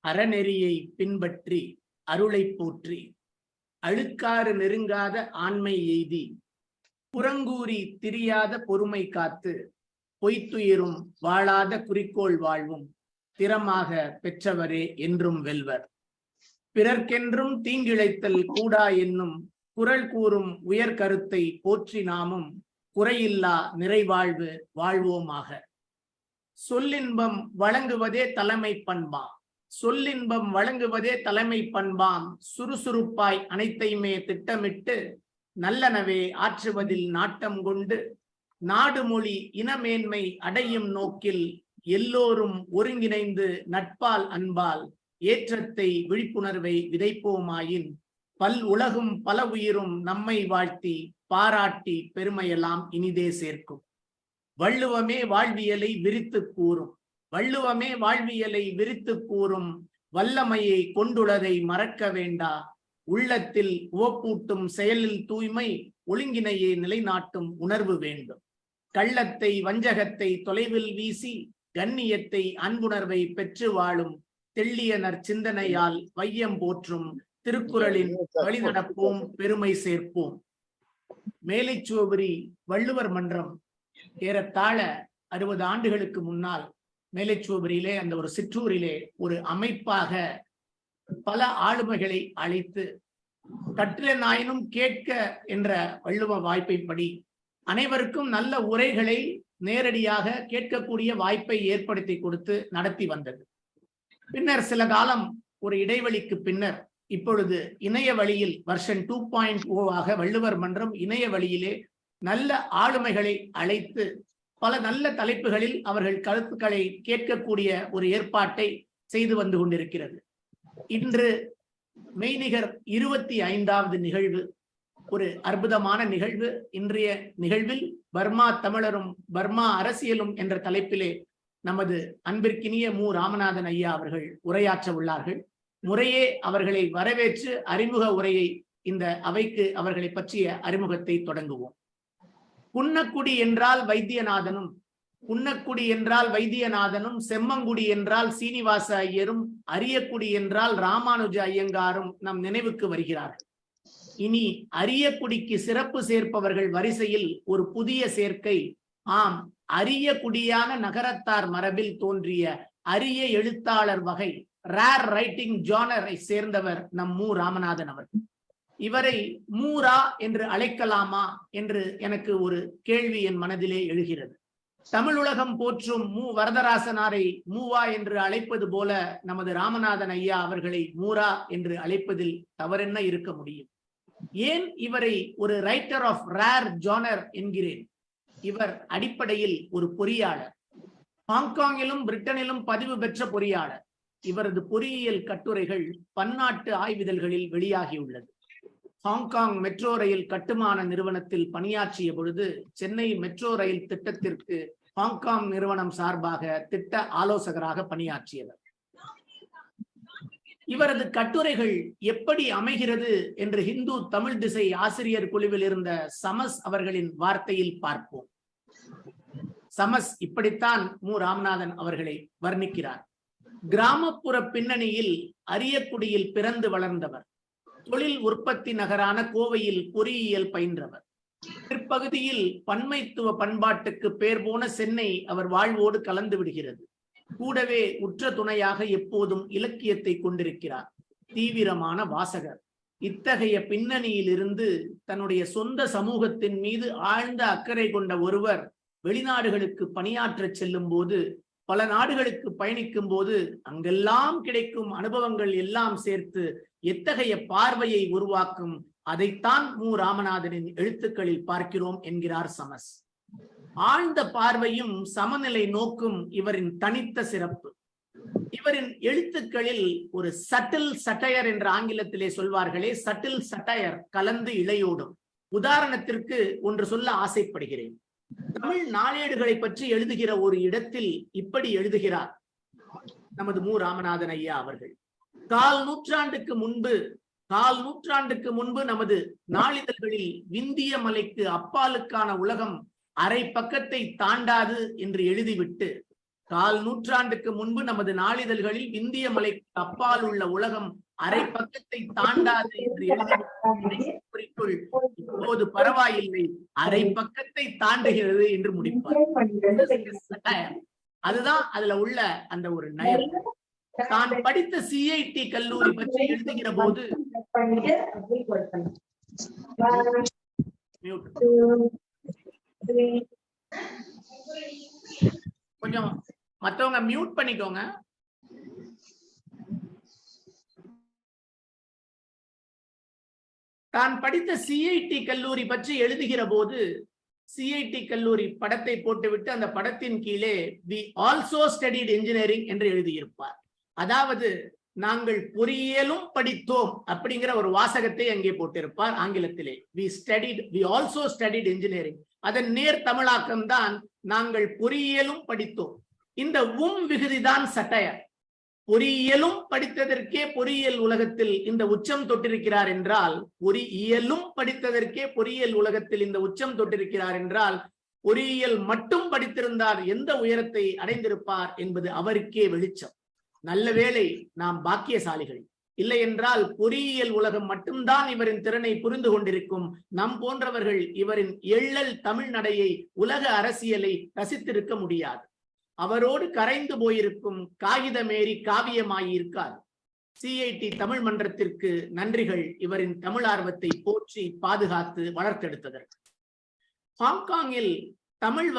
அறநெறியை பின்பற்றி அருளை போற்றி அழுக்காறு நெருங்காத ஆண்மை எய்தி புறங்கூறி திரியாத பொறுமை காத்து பொய்த்துயிரும் வாழாத குறிக்கோள் வாழ்வும் திறமாக பெற்றவரே என்றும் வெல்வர். பிறர்க்கென்றும் தீங்கிழைத்தல் கூடா என்னும் குரல் கூறும் உயர் கருத்தை போற்றி நாமும் குறையில்லா நிறைவாழ்வு வாழ்வோமாக. சொல்லின்பம் வழங்குவதே தலைமை பண்பாம், சொல்லின்பம் வழங்குவதே தலைமை பண்பாம். சுறுசுறுப்பாய் அனைத்தையுமே திட்டமிட்டு நல்லனவே ஆற்றுவதில் நாட்டம் கொண்டு நாடு மொழி இனமேன்மை அடையும் நோக்கில் எல்லோரும் ஒருங்கிணைந்து நட்பால் அன்பால் ஏற்றத்தை விழிப்புணர்வை விதைப்போமாயின் பல் உலகும் பல உயிரும் நம்மை வாழ்த்தி பாராட்டி பெருமையெல்லாம் இனிதே சேர்க்கும். வள்ளுவமே வாழ்வியலை விரித்து கூறும், வள்ளுவமே வாழ்வியலை விரித்து கூறும். வல்லமையை கொண்டுள்ளதை மறக்க வேண்டா, உள்ளத்தில் உவப்பூட்டும் செயலில் தூய்மை ஒழுங்கினையே நிலைநாட்டும் உணர்வு வேண்டும். கள்ளத்தை வஞ்சகத்தை தொலைவில் வீசி கண்ணியத்தை அன்புணர்வை பெற்று வாழும் தெள்ளியனர் சிந்தனையால் வையம் போற்றும் திருக்குறளின் வழிநடப்போம் பெருமை சேர்ப்போம். மேலைச்சுவரி வள்ளுவர் மன்றம் ஏறத்தாழ 60 ஆண்டுகளுக்கு முன்னால் மேலைச்சுவரியிலே அந்த ஒரு சிற்றூரிலே ஒரு அமைப்பாக பல ஆளுமைகளை அழைத்து கற்றில நாயினும் கேட்க என்ற வள்ளுவ வாய்ப்பைப்படி அனைவருக்கும் நல்ல உரைகளை நேரடியாக கேட்கக்கூடிய வாய்ப்பை ஏற்படுத்தி கொடுத்து நடத்தி வந்தது. பின்னர் சில காலம் ஒரு இடைவெளிக்கு பின்னர் இப்பொழுது இணைய வழியில் வெர்ஷன் 2.0 வள்ளுவர் மன்றம் இணைய வழியிலே நல்ல ஆளுமைகளை அழைத்து பல நல்ல தலைப்புகளில் அவர்கள் கருத்துக்களை கேட்கக்கூடிய ஒரு ஏற்பாட்டை செய்து வந்து கொண்டிருக்கிறது. இன்று மெய்நிகர் 25வது நிகழ்வு, ஒரு அற்புதமான நிகழ்வு. இன்றைய நிகழ்வில் பர்மா தமிழரும் பர்மா அரசியலும் என்ற தலைப்பிலே நமது அன்பிற்கினிய மு. ராமநாதன் ஐயா அவர்கள் உரையாற்ற உள்ளார்கள். முறையே அவர்களை வரவேற்று அறிமுக உரையை இந்த அவைக்கு அவர்களை பற்றிய அறிமுகத்தை தொடங்குவோம். புன்னக்குடி என்றால் வைத்தியநாதனும், புன்னக்குடி என்றால் வைத்தியநாதனும், செம்மங்குடி என்றால் சீனிவாச ஐயரும், அரியக்குடி என்றால் ராமானுஜ ஐயங்காரும் நம் நினைவுக்கு வருகிறார்கள். இனி அரியக்குடிக்கு சிறப்பு சேர்ப்பவர்கள் வரிசையில் ஒரு புதிய சேர்க்கை. ஆம், அரிய குடியான நகரத்தார் மரபில் தோன்றிய அரிய எழுத்தாளர் வகை ரேர் ரைட்டிங் ஜானரை சேர்ந்தவர் நம் மு. ராமநாதன் அவர்கள். இவரை மூரா என்று அழைக்கலாமா என்று எனக்கு ஒரு கேள்வி என் மனதிலே எழுகிறது. தமிழுலகம் போற்றும் மு. வரதராசனாரை மூவா என்று அழைப்பது போல நமது ராமநாதன் ஐயா அவர்களை மூரா என்று அழைப்பதில் தவறென்ன இருக்க முடியும்? ஏன் இவரை ஒரு ரைட்டர் ஆஃப் ரேர் ஜானர் என்கிறேன்? இவர் அடிப்படையில் ஒரு பொறியாளர், ஹாங்காங்கிலும் பிரிட்டனிலும் பதிவு பெற்ற பொறியாளர். இவரது பொறியியல் கட்டுரைகள் பன்னாட்டு ஆய்விதழ்களில் வெளியாகியுள்ளது. ஹாங்காங் மெட்ரோ ரயில் கட்டுமான நிறுவனத்தில் பணியாற்றிய பொழுது சென்னை மெட்ரோ ரயில் திட்டத்திற்கு ஹாங்காங் நிறுவனம் சார்பாக திட்ட ஆலோசகராக பணியாற்றியவர். இவரது கட்டுரைகள் எப்படி அமைகிறது என்று ஹிந்து தமிழ் திசை ஆசிரியர் குழுவில் இருந்த சமஸ் அவர்களின் வார்த்தையில் பார்ப்போம். சமஸ் இப்படித்தான் மு. ராமநாதன் அவர்களை வர்ணிக்கிறார். கிராமப்புற பின்னணியில் அரியக்குடியில் பிறந்து வளர்ந்தவர். தொழில் உற்பத்தி நகரான கோவையில் பொறியியல் பயின்றவர். பிற்பகுதியில் பன்மைத்துவ பண்பாட்டுக்கு பேர் போன சென்னை அவர் வாழ்வோடு கலந்து விடுகிறது. கூடவே உற்ற துணையாக எப்போதும் இலக்கியத்தை கொண்டிருக்கிறார். தீவிரமான வாசகர். இத்தகைய பின்னணியில் இருந்து தன்னுடைய சொந்த சமூகத்தின் மீது ஆழ்ந்த அக்கறை கொண்ட ஒருவர் வெளிநாடுகளுக்கு பணியாற்ற செல்லும் போது, பல நாடுகளுக்கு பயணிக்கும் போது அங்கெல்லாம் கிடைக்கும் அனுபவங்கள் எல்லாம் சேர்த்து எத்தகைய பார்வையை உருவாக்கும், அதைத்தான் மு. ராமநாதனின் எழுத்துக்களில் பார்க்கிறோம் என்கிறார் சமஸ். ஆழ்ந்த பார்வையும் சமநிலை நோக்கும் இவரின் தனித்த சிறப்பு. இவரின் எழுத்துக்களில் ஒரு சட்டில் சட்டையர் என்ற ஆங்கிலத்திலே சொல்வார்களே, சட்டில் சட்டையர் கலந்து இழையோடும். உதாரணத்திற்கு ஒன்று சொல்ல ஆசைப்படுகிறேன். தமிழ் நாளேடுகளை பற்றி எழுதுகிற ஒரு இடத்தில் இப்படி எழுதுகிறார் நமது மு. ராமநாதன் ஐயா அவர்கள். கால் நூற்றாண்டுக்கு முன்பு நமது நாளிதழ்களில் விந்திய மலைக்கு அப்பாலுக்கான உலகம் அரை பக்கத்தை தாண்டாது என்று எழுதிவிட்டு கால் நூற்றாண்டுக்கு முன்பு நமது நாளிதழ்களில் இந்திய மலைக்கு அப்பால் உள்ள உலகம் அரை பக்கத்தை தாண்டாது என்று எழுதிக்குள் இப்போது பரவாயில்லை, அரை பக்கத்தை தாண்டுகிறது என்று முடிப்பார். அதுதான் அதுல உள்ள அந்த ஒரு நயம். தான் படித்த சிஐடி கல்லூரி பற்றி எழுதுகிற போது கொஞ்சம் மற்றவங்க மியூட் பண்ணிக்கோங்க. தான் படித்த சிஐடி கல்லூரி பற்றி எழுதுகிற போது சிஐடி கல்லூரி படத்தை போட்டுவிட்டு அந்த படத்தின் கீழே வி ஆல்சோ ஸ்டடிட் இன்ஜினியரிங் என்று எழுதியிருப்பார். அதாவது நாங்கள் பொறியியலும் படித்தோம் அப்படிங்கிற ஒரு வாசகத்தை அங்கே போட்டிருப்பார் ஆங்கிலத்திலே. We also studied engineering. அதன் நேர் தமிழாக்கம் தான் நாங்கள் பொறியியலும் படித்தோம். இந்த விகுதிதான் சட்டையர். பொறியியலும் படித்ததற்கே பொறியியல் உலகத்தில் இந்த உச்சம் தொட்டிருக்கிறார் என்றால், பொறியியலும் படித்ததற்கே பொறியியல் உலகத்தில் இந்த உச்சம் தொட்டிருக்கிறார் என்றால், பொறியியல் மட்டும் படித்திருந்தார் எந்த உயரத்தை அடைந்திருப்பார் என்பது அவருக்கே வெளிச்சம். நல்ல வேளை நாம் பாக்கியசாலிகள். இல்லை என்றால் பொறியியல் உலகம் மட்டும்தான் இவரின் திறனை புரிந்து கொண்டிருக்கும். நம் போன்றவர்கள் இவரின் எள்ளல் தமிழ் நடையை, உலக அரசியலை ரசித்திருக்க முடியாது. அவரோடு கரைந்து போயிருக்கும் காகிதமேறி காவியமாயிருக்கார். சிஐடி தமிழ் மன்றத்திற்கு நன்றிகள், இவரின் தமிழ் ஆர்வத்தை போற்றி பாதுகாத்து வளர்த்தெடுத்ததற்கு. ஹாங்காங்கில் தமிழ்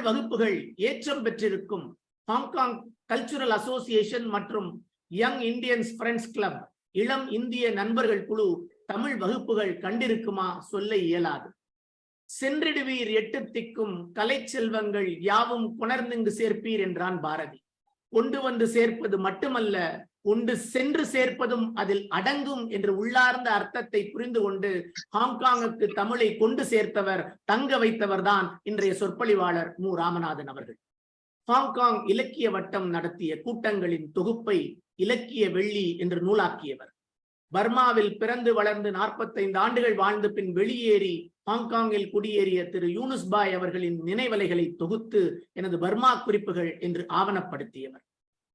வகுப்புகள் ஏற்றம் பெற்றிருக்கும் ஹாங்காங் கல்ச்சுரல் அசோசியேஷன் மற்றும் யங் இந்தியன்ஸ் ஃப்ரெண்ட்ஸ் கிளப், இளம் இந்திய நண்பர்கள் குழு தமிழ் வகுப்புகள் கண்டிருக்குமா சொல்ல இயலாது. சென்றிடுவீர் எட்டு திக்கும் கலை செல்வங்கள் யாவும் கொணர்ந்துங்கு சேர்ப்பீர் என்றான் பாரதி. கொண்டு வந்து சேர்ப்பது மட்டுமல்ல, கொண்டு சென்று சேர்ப்பதும் அதில் அடங்கும் என்று உள்ளார்ந்த அர்த்தத்தை புரிந்து கொண்டு ஹாங்காங்குக்கு தமிழை கொண்டு சேர்த்தவர், தங்க வைத்தவர் தான் இன்றைய சொற்பொழிவாளர் மு. ராமநாதன் அவர்கள். ஹாங்காங் இலக்கிய வட்டம் நடத்திய கூட்டங்களின் தொகுப்பை இலக்கிய வெள்ளி என்று நூலாக்கியவர். பர்மாவில் பிறந்து வளர்ந்து 45 ஆண்டுகள் வாழ்ந்து பின் வெளியேறி ஹாங்காங்கில் குடியேறிய திரு யூனுஸ்பாய் அவர்களின் நினைவலைகளை தொகுத்து எனது பர்மா குறிப்புகள் என்று ஆவணப்படுத்தியவர்.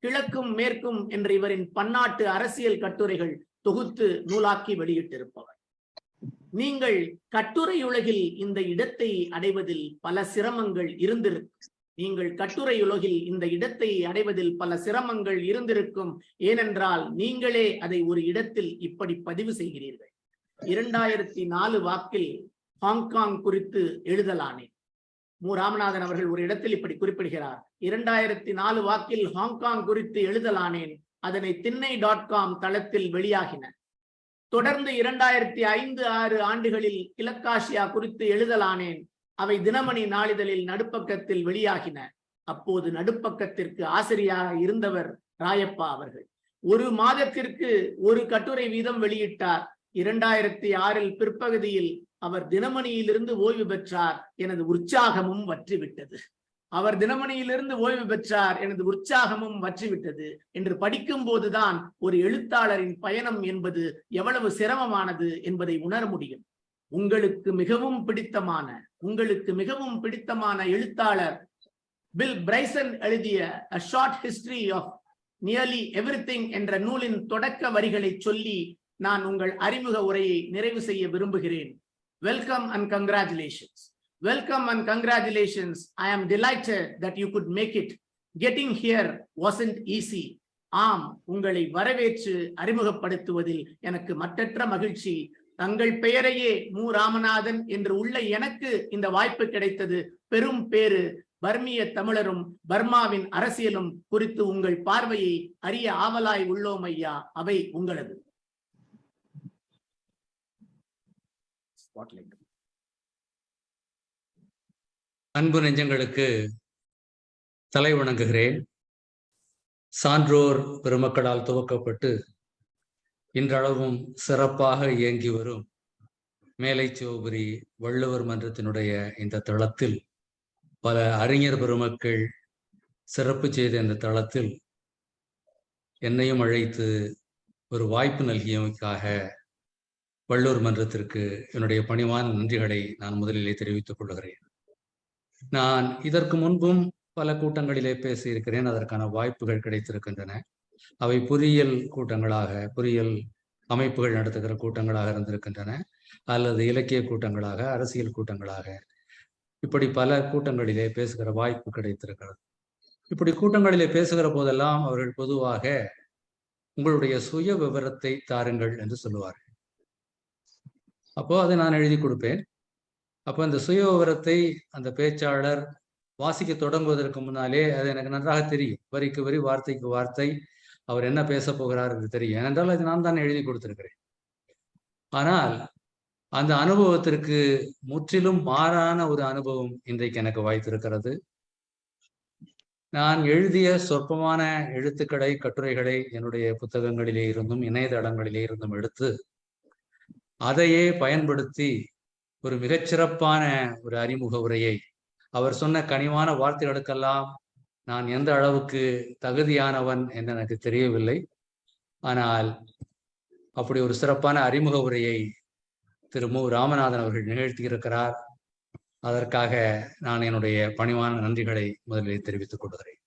கிழக்கும் மேற்கும் என்ற இவரின் பன்னாட்டு அரசியல் கட்டுரைகள் தொகுத்து நூலாக்கி வெளியிட்டிருப்பவர். நீங்கள் கட்டுரையுலகில் இந்த இடத்தை அடைவதில் பல சிரமங்கள் இருந்திருக்கும். ஏனென்றால் நீங்களே அதை ஒரு இடத்தில் இப்படி பதிவு செய்கிறீர்கள். 2004 வாக்கில் ஹாங்காங் குறித்து எழுதலானேன். மு. ராமநாதன் அவர்கள் ஒரு இடத்தில் இப்படி குறிப்பிடுகிறார். 2004 வாக்கில் ஹாங்காங் குறித்து எழுதலானேன். அதனை திண்ணை.com தளத்தில் வெளியாகின. தொடர்ந்து 2005-6 ஆண்டுகளில் கிழக்காசியா குறித்து எழுதலானேன். அவை தினமணி நாளிதழில் நடுப்பக்கத்தில் வெளியாகின. அப்போது நடுப்பக்கத்திற்கு ஆசிரியராக இருந்தவர் ராயப்பா அவர்கள். ஒரு மாதத்திற்கு ஒரு கட்டுரை வீதம் வெளியிட்டார். 2006 பிற்பகுதியில் அவர் தினமணியிலிருந்து ஓய்வு பெற்றார். எனது உற்சாகமும் வற்றிவிட்டது என்று படிக்கும் போதுதான் ஒரு எழுத்தாளரின் பயணம் என்பது எவ்வளவு சிரமமானது என்பதை உணர முடியும். உங்களுக்கு மிகவும் பிடித்தமான எழுத்தாளர் பில் பிரைசன் எழுதிய A Short History of Nearly Everything என்ற நூலின் தொடக்க வரிகளை சொல்லி நான் உங்கள் அறிமுக உரையை நிறைவு செய்ய விரும்புகிறேன். Welcome and congratulations. I am delighted that you could make it. Getting here wasn't easy. ஆம், உங்களை வரவேற்று அறிமுகப்படுத்துவதில் எனக்கு மற்றற்ற மகிழ்ச்சி. தங்கள் பெயரையே மு. ராமநாதன் என்று உள்ள எனக்கு இந்த வாய்ப்பு கிடைத்தது பெரும் பேறு. பர்மிய தமிழரும் பர்மாவின் அரசியலும் குறித்து உங்கள் பார்வையை அறிய ஆவலாய் உள்ளோம் ஐயா. அவை உங்களது. அன்பு நெஞ்சங்களுக்கு தலை வணங்குகிறேன். சான்றோர் பெருமக்களால் துவக்கப்பட்டு இன்றளவும் சிறப்பாக இயங்கி வரும் மேலை சிவபுரி வள்ளுவர் மன்றத்தினுடைய இந்த தளத்தில் பல அறிஞர் பெருமக்கள் சிறப்பு செய்த இந்த தளத்தில் என்னையும் அழைத்து ஒரு வாய்ப்பு நல்கியமைக்காக வள்ளுவர் மன்றத்திற்கு என்னுடைய பணிவான நன்றிகளை நான் முதலிலே தெரிவித்துக் கொள்கிறேன். நான் இதற்கு முன்பும் பல கூட்டங்களிலே பேசியிருக்கிறேன். அதற்கான வாய்ப்புகள் கிடைத்திருக்கின்றன. அவை பொறியியல் கூட்டங்களாக, பொறியியல் அமைப்புகள் நடத்துகிற கூட்டங்களாக இருந்திருக்கின்றன, அல்லது இலக்கிய கூட்டங்களாக, அரசியல் கூட்டங்களாக, இப்படி பல கூட்டங்களிலே பேசுகிற வாய்ப்பு கிடைத்திருக்கிறது. இப்படி கூட்டங்களிலே பேசுகிற போதெல்லாம் அவர்கள் பொதுவாக உங்களுடைய சுய விவரத்தை தாருங்கள் என்று சொல்லுவார்கள். அப்போ அதை நான் எழுதி கொடுப்பேன். அப்போ அந்த சுய விவரத்தை அந்த பேச்சாளர் வாசிக்க தொடங்குவதற்கு முன்னாலே அது எனக்கு நன்றாக தெரியும். வரிக்கு வரி, வார்த்தைக்கு வார்த்தை அவர் என்ன பேச போகிறார் என்று தெரியும். ஏனென்றால் அது நான் தான் எழுதி கொடுத்திருக்கிறேன். ஆனால் அந்த அனுபவத்திற்கு முற்றிலும் மாறான ஒரு அனுபவம் இன்றைக்கு எனக்கு வாய்த்திருக்கிறது. நான் எழுதிய சொற்பமான எழுத்துக்களை, கட்டுரைகளை என்னுடைய புத்தகங்களிலே இருந்தும் இணையதளங்களிலே இருந்தும் எடுத்து அதையே பயன்படுத்தி ஒரு மிகச்சிறப்பான ஒரு அறிமுக உரையை, அவர் சொன்ன கனிவான வார்த்தைகளுக்கெல்லாம் நான் எந்த அளவுக்கு தகுதியானவன் என்று எனக்கு தெரியவில்லை. ஆனால் அப்படி ஒரு சிறப்பான அறிமுக உரையை திரு மு. ராமநாதன் அவர்கள் நிகழ்த்தியிருக்கிறார். அதற்காக நான் என்னுடைய பணிவான நன்றிகளை முதலில் தெரிவித்துக் கொள்கிறேன்.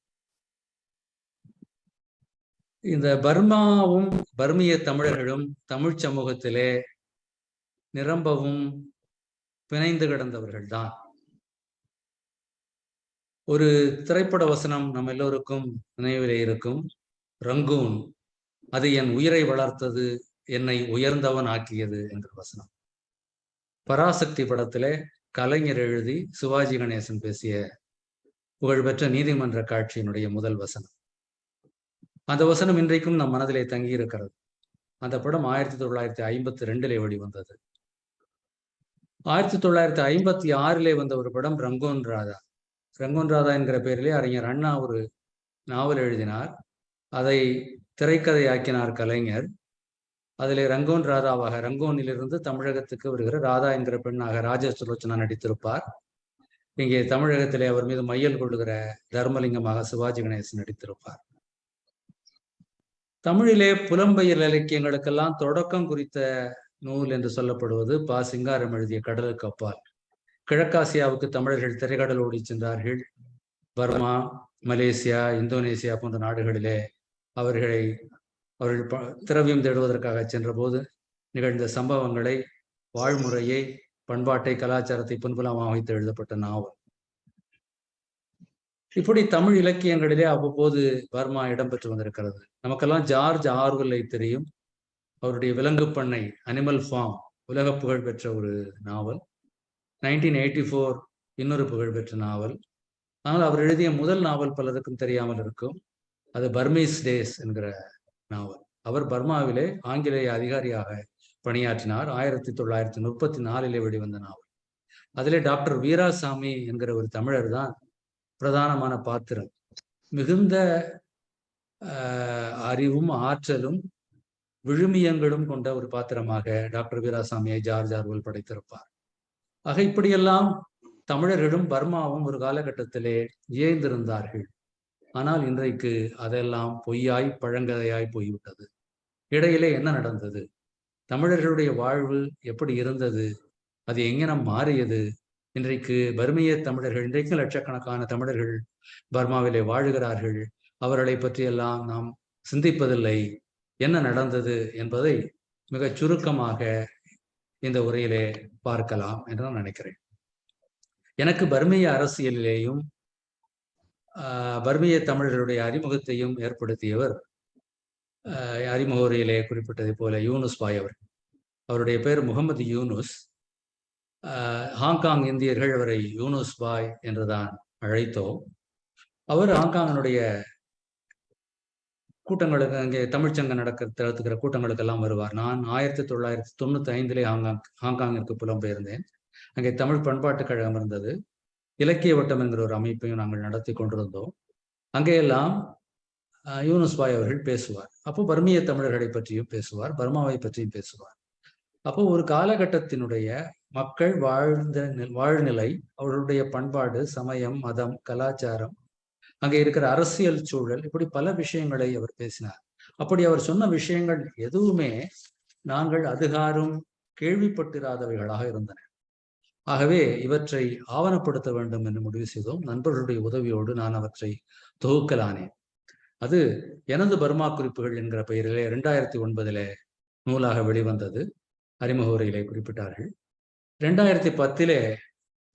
இந்த பர்மாவும் பர்மிய தமிழர்களும் தமிழ் சமூகத்திலே நிரம்பவும் பிணைந்து கிடந்தவர்கள் தான். ஒரு திரைப்பட வசனம் நம்ம எல்லோருக்கும் நினைவிலே இருக்கும், ரங்கூன், அது என் உயிரை வளர்த்தது, என்னை உயர்ந்தவன் ஆக்கியது என்ற வசனம். பராசக்தி படத்திலே கலைஞர் எழுதி சிவாஜி கணேசன் பேசிய புகழ்பெற்ற நீதிமன்ற காட்சியினுடைய முதல் வசனம். அந்த வசனம் இன்றைக்கும் நம் மனதிலே தங்கி இருக்கிறது. அந்த படம் 1952 வெளிவந்தது. 1956 வந்த ஒரு படம் ரங்கூன் ராதா. ரங்கூன் ராதா என்கிற பெயரிலே அறிஞர் அண்ணா ஒரு நாவல் எழுதினார். அதை திரைக்கதையாக்கினார் கலைஞர். அதிலே ரங்கூன் ராதாவாக, ரங்கூனிலிருந்து தமிழகத்துக்கு வருகிற ராதா என்கிற பெண்ணாக ராஜசுலோச்சனா நடித்திருப்பார். இங்கே தமிழகத்திலே அவர் மீது மையல் கொள்ளுகிற தர்மலிங்கமாக சிவாஜி கணேசன் நடித்திருப்பார். தமிழிலே புலம்பெயர் இலக்கியங்களுக்கெல்லாம் தொடக்கம் குறித்த நூல் என்று சொல்லப்படுவது பா. சிங்காரம் எழுதிய கடலுக்கு அப்பால். கிழக்காசியாவுக்கு தமிழர்கள் திரைக்கடலோடி சென்றார்கள். பர்மா, மலேசியா, இந்தோனேசியா போன்ற நாடுகளிலே அவர்கள் திரவியம் தேடுவதற்காக சென்ற போது நிகழ்ந்த சம்பவங்களை, வாழ்முறையை, பண்பாட்டை, கலாச்சாரத்தை பின்புலமாக வைத்து எழுதப்பட்ட நாவல். இப்படி தமிழ் இலக்கியங்களிலே அவ்வப்போது பர்மா இடம்பெற்று வந்திருக்கிறது. நமக்கெல்லாம் ஜார்ஜ் ஆர்வெல்லை தெரியும். அவருடைய விலங்கு பண்ணை, அனிமல் ஃபார்ம், உலக புகழ் பெற்ற ஒரு நாவல். 1984 இன்னொரு புகழ்பெற்ற நாவல். ஆனால் அவர் எழுதிய முதல் நாவல் பலருக்கும் தெரியாமல் இருக்கும். அது பர்மீஸ் டேஸ் என்கிற நாவல். அவர் பர்மாவிலே ஆங்கிலேய அதிகாரியாக பணியாற்றினார். 1934 வெளிவந்த நாவல். அதிலே டாக்டர் வீராசாமி என்கிற ஒரு தமிழர் தான் பிரதானமான பாத்திரம். மிகுந்த அறிவும் ஆற்றலும் விழுமியங்களும் கொண்ட ஒரு பாத்திரமாக டாக்டர் வீராசாமியை ஜார்ஜ் ஆர்வெல் படைத்திருப்பார். ஆக இப்படியெல்லாம் தமிழர்களும் பர்மாவும் ஒரு காலகட்டத்திலே இயைந்திருந்தார்கள். ஆனால் இன்றைக்கு அதெல்லாம் பொய்யாய், பழங்கதையாய் போய்விட்டது. இடையிலே என்ன நடந்தது? தமிழர்களுடைய வாழ்வு எப்படி இருந்தது? அது எங்கனம் மாறியது? இன்றைக்கு பர்மிய தமிழர்கள், இன்றைக்கு லட்சக்கணக்கான தமிழர்கள் பர்மாவிலே வாழுகிறார்கள். அவர்களை பற்றியெல்லாம் நாம் சிந்திப்பதில்லை. என்ன நடந்தது என்பதை மிகச் சுருக்கமாக இந்த உரையிலே பார்க்கலாம் என்று நான் நினைக்கிறேன். எனக்கு பர்மிய அரசியலிலேயும் பர்மிய தமிழர்களுடைய அறிமுகத்தையும் ஏற்படுத்தியவர், அறிமுக உரையிலே குறிப்பிட்டதை போல, யூனுஸ் பாய் அவர். அவருடைய பேர் முகமது யூனுஸ். ஹாங்காங் இந்தியர்கள் அவரை யூனுஸ் பாய் என்றுதான் அழைத்தோம். அவர் ஹாங்காங்கினுடைய கூட்டங்களுக்கு, அங்கே தமிழ்ச்சங்கம் நடத்துகிற கூட்டங்களுக்கெல்லாம் வருவார். நான் 1995 ஹாங்காங்கிற்கு புலம்பெயர்ந்தேன். அங்கே தமிழ் பண்பாட்டு கழகம் இருந்தது. இலக்கிய வட்டம் என்கிற ஒரு அமைப்பையும் நாங்கள் நடத்தி கொண்டிருந்தோம். அங்கேயெல்லாம் யூனுஸ் பாய் அவர்கள் பேசுவார். அப்போ பர்மிய தமிழர்களை பற்றியும் பேசுவார், பர்மாவை பற்றியும் பேசுவார். அப்போ ஒரு காலகட்டத்தினுடைய மக்கள் வாழ்நிலை, அவர்களுடைய பண்பாடு, சமயம், மதம், கலாச்சாரம், அங்கே இருக்கிற அரசியல் சூழல், இப்படி பல விஷயங்களை அவர் பேசினார். அப்படி அவர் சொன்ன விஷயங்கள் எதுவுமே நாங்கள் அதுகாரும் கேள்விப்பட்டிராதவைகளாக இருந்தன. ஆகவே இவற்றை ஆவணப்படுத்த வேண்டும் என்று முடிவு செய்தோம். நண்பர்களுடைய உதவியோடு நான் அவற்றை தொகுக்கலானேன். அது எனது பர்மா குறிப்புகள் என்கிற பெயரிலே 2009 நூலாக வெளிவந்தது. அறிமுக உரையிலே குறிப்பிட்டார்கள். 2010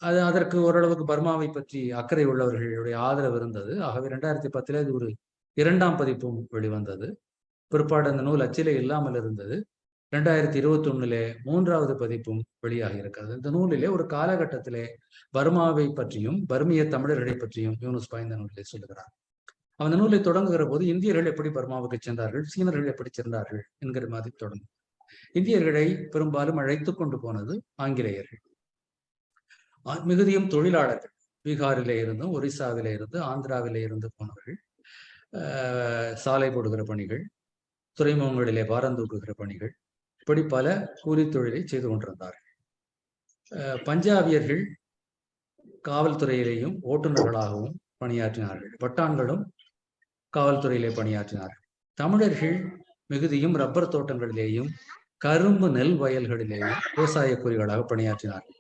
அதற்கு ஓரளவுக்கு பர்மாவை பற்றி அக்கறை உள்ளவர்களுடைய ஆதரவு இருந்தது. ஆகவே 2010 அது ஒரு 2ஆம் பதிப்பும் வெளிவந்தது. பிற்பாடு அந்த நூல் அச்சிலே இல்லாமல் இருந்தது. 2021 3ஆவது பதிப்பும் வெளியாக இருக்கிறது. இந்த நூலிலே ஒரு காலகட்டத்திலே பர்மாவை பற்றியும் பர்மிய தமிழர்களை பற்றியும் யூனுஸ் பாய் இந்த நூலிலே சொல்லுகிறார். அந்த நூலை தொடங்குகிற போது இந்தியர்கள் எப்படி பர்மாவுக்கு சென்றார்கள், சீனர்கள் எப்படி சென்றார்கள் என்கிற மாதிரி தொடங்கும். இந்தியர்களை பெரும்பாலும் அழைத்து கொண்டு போனது ஆங்கிலேயர்கள். மிகுதியும் தொழிலாளர்கள், பீகாரிலே இருந்தும் ஒரிசாவிலே இருந்து ஆந்திராவிலே இருந்து போனவர்கள். சாலை போடுகிற பணிகள், துறைமுகங்களிலே பாரம் தூக்குகிற பணிகள், இப்படி பல கூலி தொழிலை செய்து கொண்டிருந்தார்கள். பஞ்சாபியர்கள் காவல்துறையிலேயும் ஓட்டுநர்களாகவும் பணியாற்றினார்கள். பட்டான்களும் காவல்துறையிலே பணியாற்றினார்கள். தமிழர்கள் மிகுதியும் ரப்பர் தோட்டங்களிலேயும் கரும்பு நெல் வயல்களிலேயும் விவசாய கூலிகளாக பணியாற்றினார்கள்.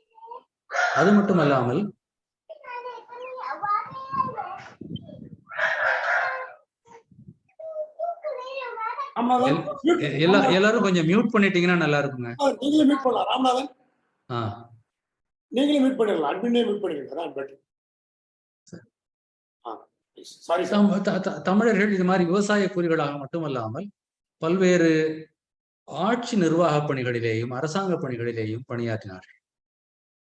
அது மட்டுமல்லாமல் எல்லாரும் கொஞ்சம் மியூட் பண்ணிட்டீங்கன்னா நல்லா இருக்குங்க. நீங்களே மியூட் பண்ணலாம் ராமநாதன். நீங்களே மியூட் பண்ணிடலாம். அட்மினே மியூட் பண்ணிடுங்க. தமிழர்கள் இது மாதிரி விவசாய கூலிகளாக மட்டுமல்லாமல் பல்வேறு ஆட்சி நிர்வாக பணிகளிலேயும் அரசாங்க பணிகளிலேயும் பணியாற்றினார்கள்.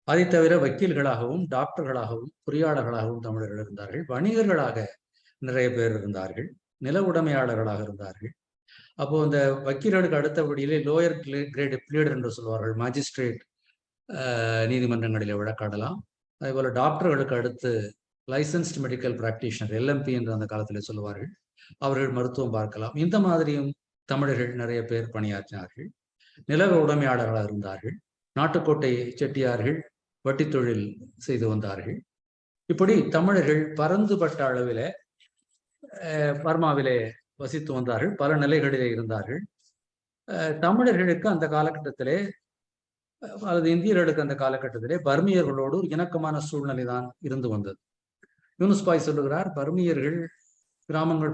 அதை தவிர வக்கீல்களாகவும் டாக்டர்களாகவும் பொறியாளர்களாகவும் தமிழர்கள் இருந்தார்கள். வணிகர்களாக நிறைய பேர் இருந்தார்கள். நில உடைமையாளர்களாக இருந்தார்கள். அப்போ இந்த வக்கீல்களுக்கு அடுத்தபடியிலே லோயர் கிரேட் பிளீடர் என்று சொல்வார்கள். மாஜிஸ்ட்ரேட் நீதிமன்றங்களிலே வழக்காடலாம். அதே போல டாக்டர்களுக்கு அடுத்து லைசன்ஸ்டு மெடிக்கல் பிராக்டிஷனர் LMP என்று அந்த காலத்தில் சொல்லுவார்கள். அவர்கள் மருத்துவம் பார்க்கலாம். இந்த மாதிரியும் தமிழர்கள் நிறைய பேர் பணியாற்றினார்கள். நில உடைமையாளர்களாக இருந்தார்கள். நாட்டுக்கோட்டை செட்டியார்கள் வட்டி தொழில் செய்து வந்தார்கள். இப்படி தமிழர்கள் பரந்துபட்ட அளவிலே பர்மாவிலே வசித்து வந்தார்கள். பல நிலைகளிலே இருந்தார்கள். தமிழர்களுக்கு அந்த காலகட்டத்திலே அல்லது இந்தியர்களுக்கு அந்த காலகட்டத்திலே பர்மியர்களோடு ஒரு இணக்கமான சூழ்நிலை தான் இருந்து வந்தது. யூனுஸ் பாய் சொல்லுகிறார், பர்மியர்கள்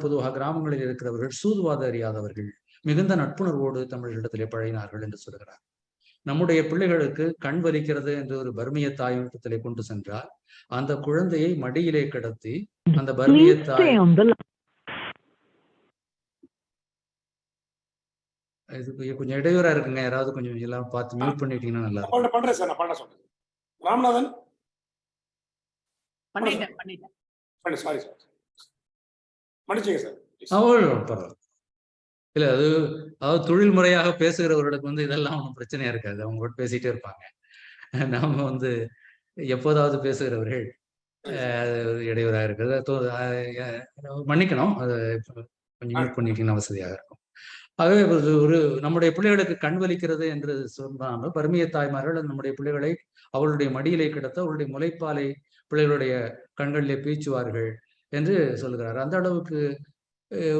பொதுவாக கிராமங்களில் இருக்கிறவர்கள் சூதுவாத அறியாதவர்கள், மிகுந்த நட்புணர்வோடு தமிழர்களிடத்திலே பழகினார்கள் என்று சொல்லுகிறார். நம்முடைய பிள்ளைகளுக்கு கண் வலிக்கிறது என்று ஒரு பர்மிய தாயிடத்திலே கொண்டு சென்றால் அந்த குழந்தையை மடியிலே கிடத்தி அந்த பர்மிய தாய் இது கொஞ்சம் இடையூறா இருக்குங்க. யாராவது கொஞ்சம் எல்லாம் பார்த்து மியூட் பண்ணிட்டீங்கன்னா நல்லா இருக்கும். பண்றேன் சார், நான் பண்ண சொல்றேன். ராமநாதன் பண்ணிட்டேன். சாரி சார், மன்னிச்சுங்க சார். பரவாயில்ல. இல்ல அதாவது தொழில் முறையாக பேசுகிறவர்களுக்கு இதெல்லாம் ஒன்றும் பிரச்சனையா இருக்காது. அவங்க கூட பேசிட்டே இருப்பாங்க. நாம எப்போதாவது பேசுகிறவர்கள் இடையூறாக இருக்கிறது மன்னிக்கணும். அது கொஞ்சம் மியூட் பண்ணிட்டீங்கன்னா வசதியாக இருக்கும். ஆகவே நம்முடைய பிள்ளைகளுக்கு கண் வலிக்கிறது என்று சொன்னாலும் பர்மிய தாய்மார்கள் நம்முடைய பிள்ளைகளை அவளுடைய மடியிலே கிடத்த அவளுடைய முளைப்பாலை பிள்ளைகளுடைய கண்களிலே பீச்சுவார்கள் என்று சொல்லுகிறார். அந்த அளவுக்கு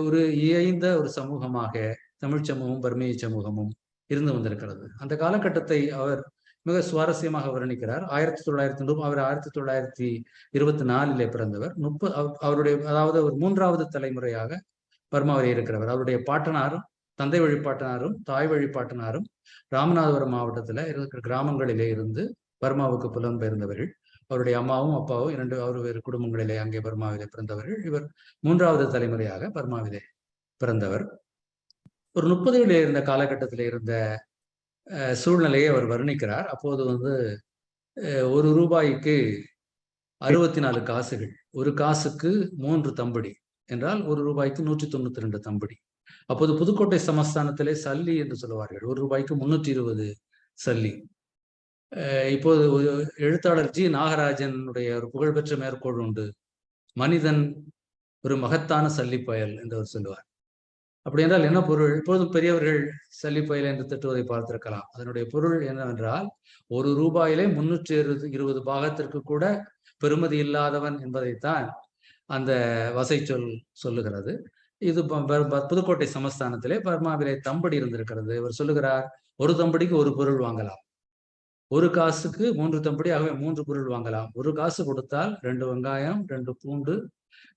ஒரு இயைந்த ஒரு சமூகமாக தமிழ் சமூகமும் பர்மிய சமூகமும் இருந்து வந்திருக்கிறது. அந்த காலகட்டத்தை அவர் மிக சுவாரஸ்யமாக வர்ணிக்கிறார். அவர் 1924 பிறந்தவர். அதாவது ஒரு 3வது தலைமுறையாக பர்மாவிலே இருக்கிறவர். அவருடைய பாட்டனாரும் தந்தை வழிபாட்டனாரும் தாய் வழிபாட்டனாரும் ராமநாதபுரம் மாவட்டத்துல இருக்கிற கிராமங்களிலே இருந்து பர்மாவுக்கு புலம்பெயர்ந்தவர்கள். அவருடைய அம்மாவும் அப்பாவும் வேறு குடும்பங்களிலே அங்கே பர்மாவிலே பிறந்தவர்கள். இவர் 3வது தலைமுறையாக பர்மாவிலே பிறந்தவர். ஒரு 30களில் இருந்த காலகட்டத்திலே இருந்த சூழ்நிலையை அவர் வர்ணிக்கிறார். அப்போது 1 ரூபாய்க்கு 64 காசுகள், 1 காசுக்கு 3 தம்படி என்றால் 1 ரூபாய்க்கு 192 தம்படி. அப்போது புதுக்கோட்டை சமஸ்தானத்திலே சல்லி என்று சொல்லுவார்கள். 1 ரூபாய்க்கு 320 சல்லி. இப்போது எழுத்தாளர் G. நாகராஜனுடைய ஒரு புகழ்பெற்ற மேற்கோள் உண்டு. மனிதன் ஒரு மகத்தான சல்லி பயல் என்று அவர் சொல்லுவார். அப்படி என்றால் என்ன பொருள்? இப்போதும் பெரியவர்கள் சல்லி பயல் என்று திட்டுவதை பார்த்திருக்கலாம். அதனுடைய பொருள் என்னவென்றால் 1 ரூபாயிலே 320 பாகத்திற்கு கூட பெருமதி இல்லாதவன் என்பதைத்தான் அந்த வசை சொல்லுகிறது. இது புதுக்கோட்டை சமஸ்தானத்திலே பர்மாவிலே தம்படி இருந்திருக்கிறது. இவர் சொல்லுகிறார், 1 தம்படிக்கு 1 பொருள் வாங்கலாம். ஒரு காசுக்கு 3 தம்படி, ஆகவே 3 பொருள் வாங்கலாம். 1 காசு கொடுத்தால் 2 வெங்காயம், 2 பூண்டு,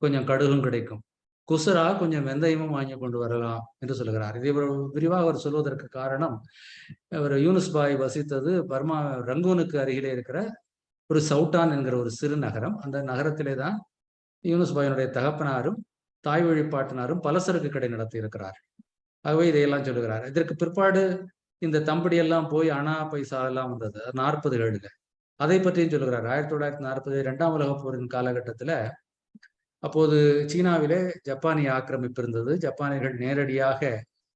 கொஞ்சம் கடுகும் கிடைக்கும். குசரா கொஞ்சம் வெந்தயமும் வாங்கி கொண்டு வரலாம் என்று சொல்லுகிறார். இதை விரிவாக அவர் சொல்வதற்கு காரணம், அவர் யூனுஸ் பாய் வசித்தது பர்மா ரங்கூனுக்கு அருகிலே இருக்கிற ஒரு சவுட்டான் என்கிற ஒரு சிறு நகரம். அந்த நகரத்திலே தான் யூனுஸ் பாயினுடைய தகப்பனாரும் தாய் வழிபாட்டினாரும் பலசரக்கு கடை நடத்தி இருக்கிறார். ஆகவே இதையெல்லாம் சொல்லுகிறார். இதற்கு பிற்பாடு இந்த தம்படி எல்லாம் போய் அணா பைசா எல்லாம் வந்தது 40களில். அதை பற்றியும் சொல்லுகிறார். 1940 2ஆம் உலகப் போரின் காலகட்டத்துல அப்போது சீனாவிலே ஜப்பானிய ஆக்கிரமிப்பு இருந்தது. ஜப்பானியர்கள் நேரடியாக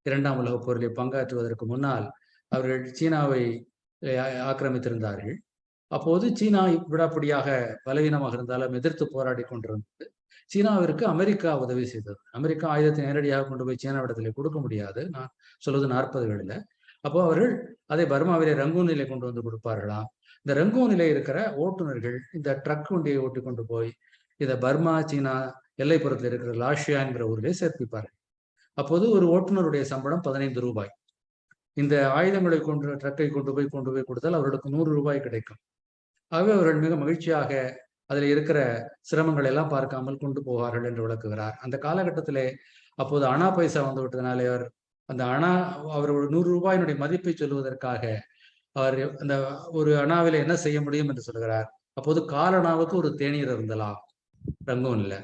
2ஆம் உலகப் போரிலே பங்காற்றுவதற்கு முன்னால் அவர்கள் சீனாவை ஆக்கிரமித்திருந்தார்கள். அப்போது சீனா விடாப்பிடியாக பலவீனமாக இருந்தாலும் எதிர்த்து போராடி கொண்டிருந்தது. சீனாவிற்கு அமெரிக்கா உதவி செய்தது. அமெரிக்கா ஆயுதத்தை நேரடியாக கொண்டு போய் சீனாவிடத்திலே கொடுக்க முடியாது. நான் சொல்வது 40களில். அப்போ அவர்கள் அதை பர்மாவிலே ரங்கூனிலே கொண்டு வந்து கொடுப்பார்களாம். இந்த ரங்கூனிலே இருக்கிற ஓட்டுநர்கள் இந்த ட்ரக் வண்டியை ஓட்டி கொண்டு போய் இதை பர்மா சீனா எல்லைப்புறத்தில் இருக்கிற லாஷியா என்கிற ஊரிலே சேர்ப்பிப்பார்கள். அப்போது ஒரு ஓட்டுநருடைய சம்பளம் 15 ரூபாய். இந்த ஆயுதங்களை கொண்டு ட்ரக்கை கொண்டு போய் கொடுத்தால் அவர்களுக்கு 100 ரூபாய் கிடைக்கும். ஆகவே அவர்கள் மிக மகிழ்ச்சியாக அதில் இருக்கிற சிரமங்கள் எல்லாம் பார்க்காமல் கொண்டு போவார்கள் என்று விளக்குகிறார். அந்த காலகட்டத்திலே அப்போது அணா பைசா வந்து விட்டதுனாலே அவர் அந்த அணா அவர் 100 ரூபாயினுடைய மதிப்பை சொல்வதற்காக அவர் அந்த ஒரு அணாவில என்ன செய்ய முடியும் என்று சொல்கிறார். அப்போது காலணாவுக்கு ஒரு தேநீர் இருந்தலாம் ரங்கூன்ல.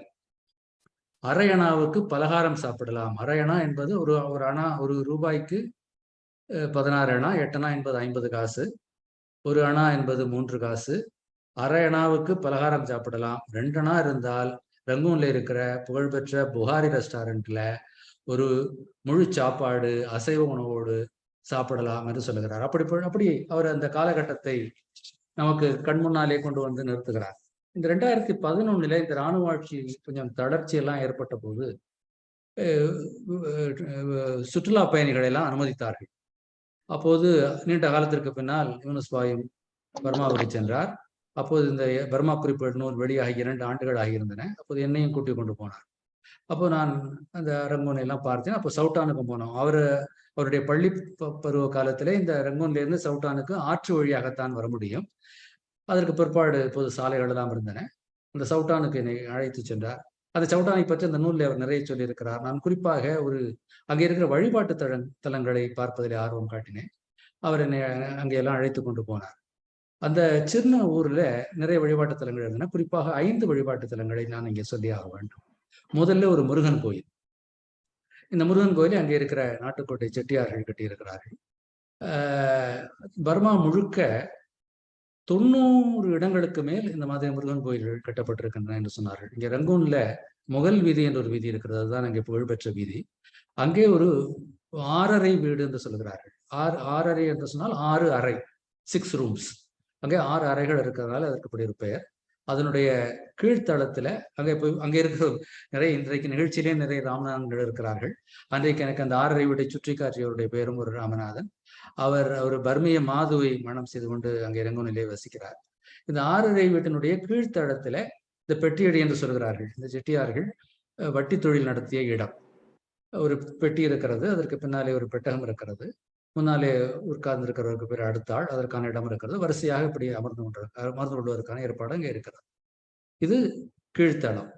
அரை அணாவுக்கு பலகாரம் சாப்பிடலாம். அரை அணா என்பது ஒரு அணா, ஒரு ரூபாய்க்கு 16 அணா, 8 அணா என்பது 50 காசு, ஒரு அணா என்பது 3 காசு. அரை அணாவுக்கு பலகாரம் சாப்பிடலாம். 2 அணா இருந்தால் ரங்கூன்ல இருக்கிற புகழ்பெற்ற புகாரி ரெஸ்டாரண்ட்ல ஒரு முழு சாப்பாடு அசைவ உணவோடு சாப்பிடலாம் என்று சொல்லுகிறார். அப்படி அவர் அந்த காலகட்டத்தை நமக்கு கண் முன்னாலே கொண்டு வந்து நிறுத்துகிறார். இந்த 2011 இந்த இராணுவ ஆட்சி கொஞ்சம் தளர்ச்சி எல்லாம் ஏற்பட்ட போது சுற்றுலா பயணிகளை எல்லாம் அனுமதித்தார்கள். அப்போது நீண்ட காலத்திற்கு பின்னால் யூனுஸ் பாயும் பர்மாவுக்கு சென்றார். அப்போது இந்த பர்மா குறிப்பு நூல் வெளியாகி 2 ஆண்டுகள் ஆகியிருந்தன. அப்போது என்னையும் கூட்டி கொண்டு போனார். அப்போ நான் அந்த ரங்கூனை எல்லாம் பார்த்தேன். அப்போ சவுட்டானுக்கும் போனோம். அவருடைய பள்ளி பருவ காலத்திலே இந்த ரங்கூன்ல இருந்து சவுட்டானுக்கு ஆற்று வழியாகத்தான் வர முடியும். அதற்கு பிற்பாடு இப்போது சாலைகள் எல்லாம் இருந்தன. அந்த சவுட்டானுக்கு என்னை அழைத்து சென்றார். அந்த சவுட்டானை பற்றி அந்த நூலில் அவர் நிறைய சொல்லியிருக்கிறார். நான் குறிப்பாக அங்கே இருக்கிற வழிபாட்டு தலங்களை பார்ப்பதில் ஆர்வம் காட்டினேன். அவர் என்னை அங்கெல்லாம் அழைத்து கொண்டு போனார். அந்த சின்ன ஊர்ல நிறைய வழிபாட்டு தலங்கள் இருந்தன. குறிப்பாக 5 வழிபாட்டு தலங்களை நான் இங்கே சொல்லி ஆக வேண்டும். முதல்ல ஒரு முருகன் கோயில். இந்த முருகன் கோயிலை அங்கே இருக்கிற நாட்டுக்கோட்டை செட்டியார்கள் கட்டியிருக்கிறார்கள். பர்மா முழுக்க 90 இடங்களுக்கு மேல் இந்த மாதிரி முருகன் கோயில்கள் கட்டப்பட்டிருக்கின்றன என்று சொன்னார்கள். இங்கே ரங்கூன்ல முகல் வீதி என்ற ஒரு வீதி இருக்கிறது. அதுதான் அங்கே புகழ்பெற்ற வீதி. அங்கே ஒரு 6 அறை வீடு என்று சொல்கிறார்கள். 6 அறை என்று சொன்னால் 6 அறை, 6 ரூம்ஸ். அங்கே 6 அறைகள் இருக்கிறதுனால அதற்கு இப்படி ஒரு பெயர். அதனுடைய கீழ்த்தளத்துல அங்கே இருக்கிற நிறைய இன்றைக்கு நிகழ்ச்சியிலே நிறைய ராமநாதன்கள் இருக்கிறார்கள். அன்றைக்கு எனக்கு அந்த 6 அறை வீட்டை சுற்றி காட்டியவருடைய பெயரும் ஒரு ராமநாதன். அவர் பர்மிய மாதுவை மனம் செய்து கொண்டு அங்கே ரங்கூனிலே வசிக்கிறார். இந்த 6 அறை வீட்டினுடைய கீழ்த்தளத்துல இந்த பெட்டியடி என்று சொல்கிறார்கள். இந்த செட்டியார்கள் வட்டி தொழில் நடத்திய இடம். ஒரு பெட்டி இருக்கிறது, அதற்கு பின்னாலே ஒரு பெட்டகம் இருக்கிறது, முன்னாலே உட்கார்ந்து இருக்கிறவருக்கு பேர் அடுத்தாள், அதற்கான இடம் இருக்கிறது. வரிசையாக இப்படி அமர்ந்து கொள்வதற்கான ஏற்பாடு அங்கே இருக்கிறது. இது கீழ்த்தளம்.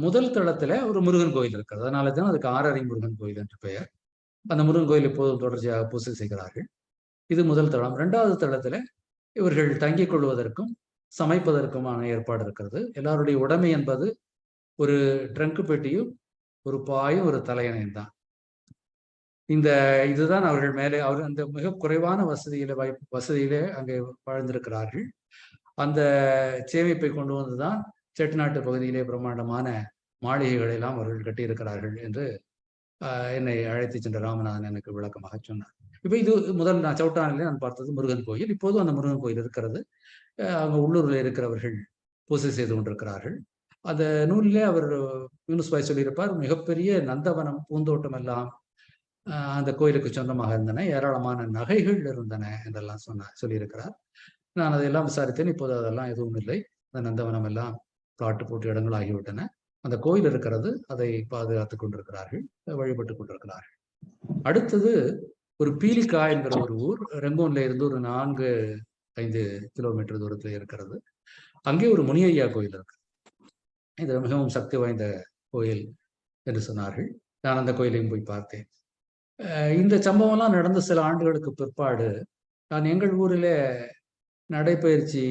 முதல் தளத்துல ஒரு முருகன் கோயில் இருக்கிறது. அதனால தான் அதுக்கு 6 அறை முருகன் கோயில் என்று பெயர். அந்த முருகன் கோயில் எப்போதும் தொடர்ச்சியாக பூசை செய்கிறார்கள். இது முதல் தளம். 2வது தளத்துல இவர்கள் தங்கிக் கொள்வதற்கும் சமைப்பதற்குமான ஏற்பாடு இருக்கிறது. எல்லாருடைய உடைமை என்பது ஒரு ட்ரங்க் பெட்டியும் ஒரு பாயும் ஒரு தலையணையும் தான். இதுதான் அவர்கள் மேலே அந்த மிக குறைவான வசதியிலே அங்கே வாழ்ந்திருக்கிறார்கள். அந்த சேமிப்பை கொண்டு வந்துதான் செட்டிநாட்டு பகுதியிலே பிரம்மாண்டமான மாளிகைகளை எல்லாம் அவர்கள் கட்டியிருக்கிறார்கள் என்று என்னை அழைத்து சென்ற ராமநாதன் எனக்கு விளக்கமாக சொன்னார். இப்போ இது முதல் நான் சவுட்டானிலே நான் பார்த்தது முருகன் கோயில். இப்போதும் அந்த முருகன் கோயில் இருக்கிறது. அங்கே உள்ளூரில் இருக்கிறவர்கள் பூசை செய்து கொண்டிருக்கிறார்கள். அந்த நூலிலே அவர் யூனுஸ் பாய் சொல்லியிருப்பார், மிகப்பெரிய நந்தவனம் பூந்தோட்டம் எல்லாம் அந்த கோயிலுக்கு சொந்தமாக இருந்தன, ஏராளமான நகைகள் இருந்தன என்றெல்லாம் சொல்லியிருக்கிறார். நான் அதையெல்லாம் விசாரித்தேன். இப்போது அதெல்லாம் எதுவும் இல்லை. அந்த நந்தவனம் எல்லாம் பிளாட்டு போட்டு இடங்கள் ஆகிவிட்டன. அந்த கோயில் இருக்கிறது, அதை பாதுகாத்து கொண்டிருக்கிறார்கள், வழிபட்டு கொண்டிருக்கிறார்கள். அடுத்தது ஒரு பீலிகா என்கிற ஒரு ஊர். ரங்கூன்ல இருந்து ஒரு 4 5 கிலோமீட்டர் தூரத்தில் இருக்கிறது. அங்கே ஒரு முனியையா கோயில் இருக்கு. இது மிகவும் சக்தி வாய்ந்த கோயில் என்று சொன்னார்கள். நான் அந்த கோயிலையும் போய் பார்த்தேன். இந்த சம்பவம்லாம் நடந்த சில ஆண்டுகளுக்கு பிற்பாடு நான் எங்கள் ஊரில் நடைப்பயிற்சி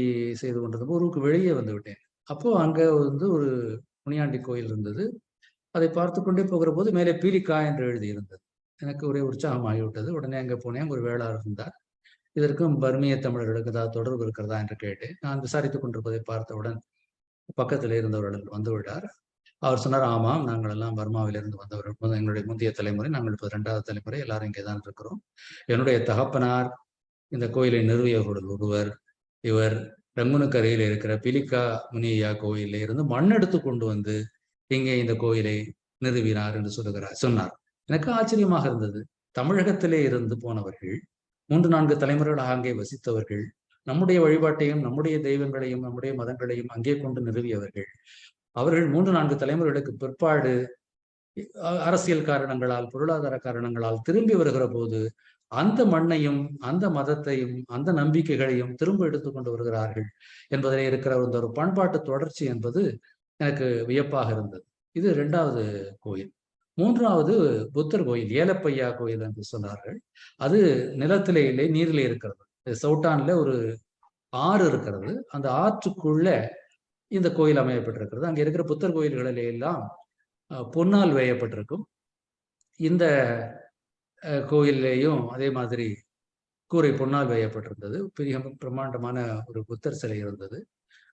செய்து கொண்டிருந்த ஊருக்கு வெளியே வந்து விட்டேன். அப்போ அங்கே வந்து ஒரு முனியாண்டி கோயில் இருந்தது. அதை பார்த்து கொண்டே போகிற போது மேலே பீலிக்கா என்று எழுதி இருந்தது. எனக்கு ஒரே உற்சாகமாகிவிட்டது. உடனே அங்கே போனேன். ஒரு வேளாளர் இருந்தார். இதற்கும் பர்மிய தமிழர்களுக்கு ஏதாவது தொடர்பு இருக்கிறதா என்று கேட்டேன். நான் விசாரித்துக் கொண்டிருப்பதை பார்த்தவுடன் பக்கத்தில் இருந்தவர்கள் வந்து விட்டார். அவர் சொன்னார், ஆமாம், நாங்கள் எல்லாம் பர்மாவிலிருந்து வந்தவர்கள், எங்களுடைய முந்தைய தலைமுறை, நாங்கள் இப்போ 2வது தலைமுறை, எல்லாரும் இங்கே தான் இருக்கிறோம். என்னுடைய தகப்பனார் இந்த கோயிலை நிறுவியவர்கள் ஒருவர். இவர் ரங்குனுக்கரையில் இருக்கிற பிலிக்கா முனியா கோயிலில் இருந்து மண் எடுத்து கொண்டு வந்து இங்கே இந்த கோயிலை நிறுவினார் என்று சொன்னார். எனக்கு ஆச்சரியமாக இருந்தது. தமிழகத்திலே இருந்து போனவர்கள், 3-4 தலைமுறைகளாக அங்கே வசித்தவர்கள், நம்முடைய வழிபாட்டையும் நம்முடைய தெய்வங்களையும் நம்முடைய மதங்களையும் அங்கே கொண்டு நிறுவியவர்கள், அவர்கள் 3-4 தலைமுறைகளுக்கு பிற்பாடு அரசியல் காரணங்களால், பொருளாதார காரணங்களால் திரும்பி வருகிற போது அந்த மண்ணையும் அந்த மதத்தையும் அந்த நம்பிக்கைகளையும் திரும்ப எடுத்துக்கொண்டு வருகிறார்கள் என்பதிலே இருக்கிற ஒரு பண்பாட்டு தொடர்ச்சி என்பது எனக்கு வியப்பாக இருந்தது. இது 2வது கோயில். 3வது புத்தர் கோயில், ஏலப்பையா கோயில் என்று சொன்னார்கள். அது நிலத்திலே இல்லை, நீரிலே இருக்கிறது. சவுட்டான்ல ஒரு ஆறு இருக்கிறது. அந்த ஆற்றுக்குள்ள இந்த கோயில் அமையப்பட்டிருக்கிறது. அங்கே இருக்கிற புத்தர் கோயில்களிலே எல்லாம் பொன்னால் வேயப்பட்டிருக்கும். இந்த கோயிலேயும் அதே மாதிரி கூரை பொன்னால் வேயப்பட்டிருந்தது. பெரிய பிரம்மாண்டமான ஒரு புத்தர் சிலை இருந்தது.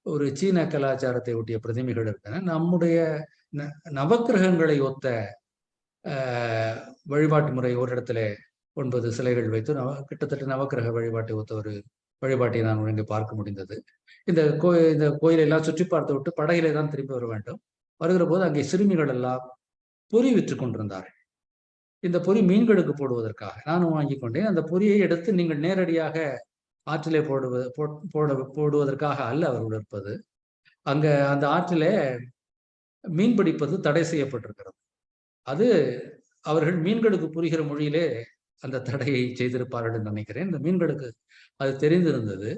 ஒரு சீன கலாச்சாரத்தை ஒட்டிய பிரதிமைகள் இருந்தன. நம்முடைய நவக்கிரகங்களை ஒத்த வழிபாட்டு முறை ஓரிடத்துல 9 சிலைகள் வைத்து கிட்டத்தட்ட நவக்கிரக வழிபாட்டை ஒத்த ஒரு வழிபாட்டை நான் இங்கே பார்க்க முடிந்தது. இந்த கோயிலை எல்லாம் சுற்றி பார்த்து விட்டு படகிலே தான் திரும்பி வர வேண்டும். வருகிற போது அங்கே சிறுமிகள் எல்லாம் பொறி விற்று கொண்டிருந்தார்கள். இந்த பொறி மீன்களுக்கு போடுவதற்காக நானும் வாங்கி கொண்டேன். அந்த பொரியை எடுத்து நீங்கள் நேரடியாக ஆற்றிலே போடுவதற்காக அல்ல அவர்கள் இருப்பது. அங்க அந்த ஆற்றிலே மீன் பிடிப்பது தடை செய்யப்பட்டிருக்கிறது. அது அவர்கள் மீன்களுக்கு புரிகிற மொழியிலே அந்த தடையை செய்திருப்பார்கள் என்று நினைக்கிறேன். இந்த மீன்களுக்கு அது தெரிந்திருந்தது.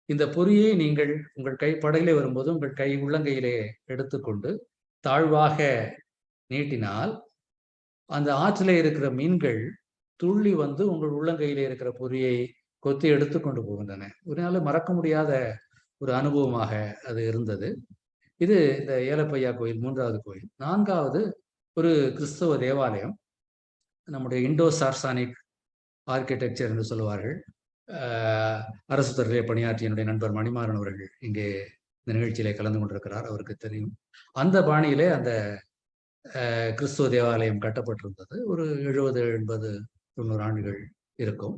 இந்த பொரியை நீங்கள் உங்கள் படகிலே வரும்போது உங்கள் உள்ளங்கையிலே எடுத்துக்கொண்டு தாழ்வாக நீட்டினால் அந்த ஆற்றிலே இருக்கிற மீன்கள் துள்ளி வந்து உங்கள் உள்ளங்கையிலே இருக்கிற பொரியை கொத்தி எடுத்துக்கொண்டு போகின்றன. ஒரு நாள் மறக்க முடியாத ஒரு அனுபவமாக அது இருந்தது. இது இந்த ஏலப்பையா கோயில் 3வது கோயில். 4வது ஒரு கிறிஸ்தவ தேவாலயம். நம்முடைய இண்டோ சார்சானிக் ஆர்கிடெக்சர் என்று சொல்லுவார்கள். அரசு துறையிலே பணியாற்றிய என்னுடைய நண்பர் மணிமாறன் அவர்கள் இங்கே இந்த நிகழ்ச்சியிலே கலந்து கொண்டிருக்கிறார், அவருக்கு தெரியும். அந்த பாணியிலே அந்த கிறிஸ்துவ தேவாலயம் கட்டப்பட்டிருந்தது. ஒரு 70, 80, 90 ஆண்டுகள் இருக்கும்.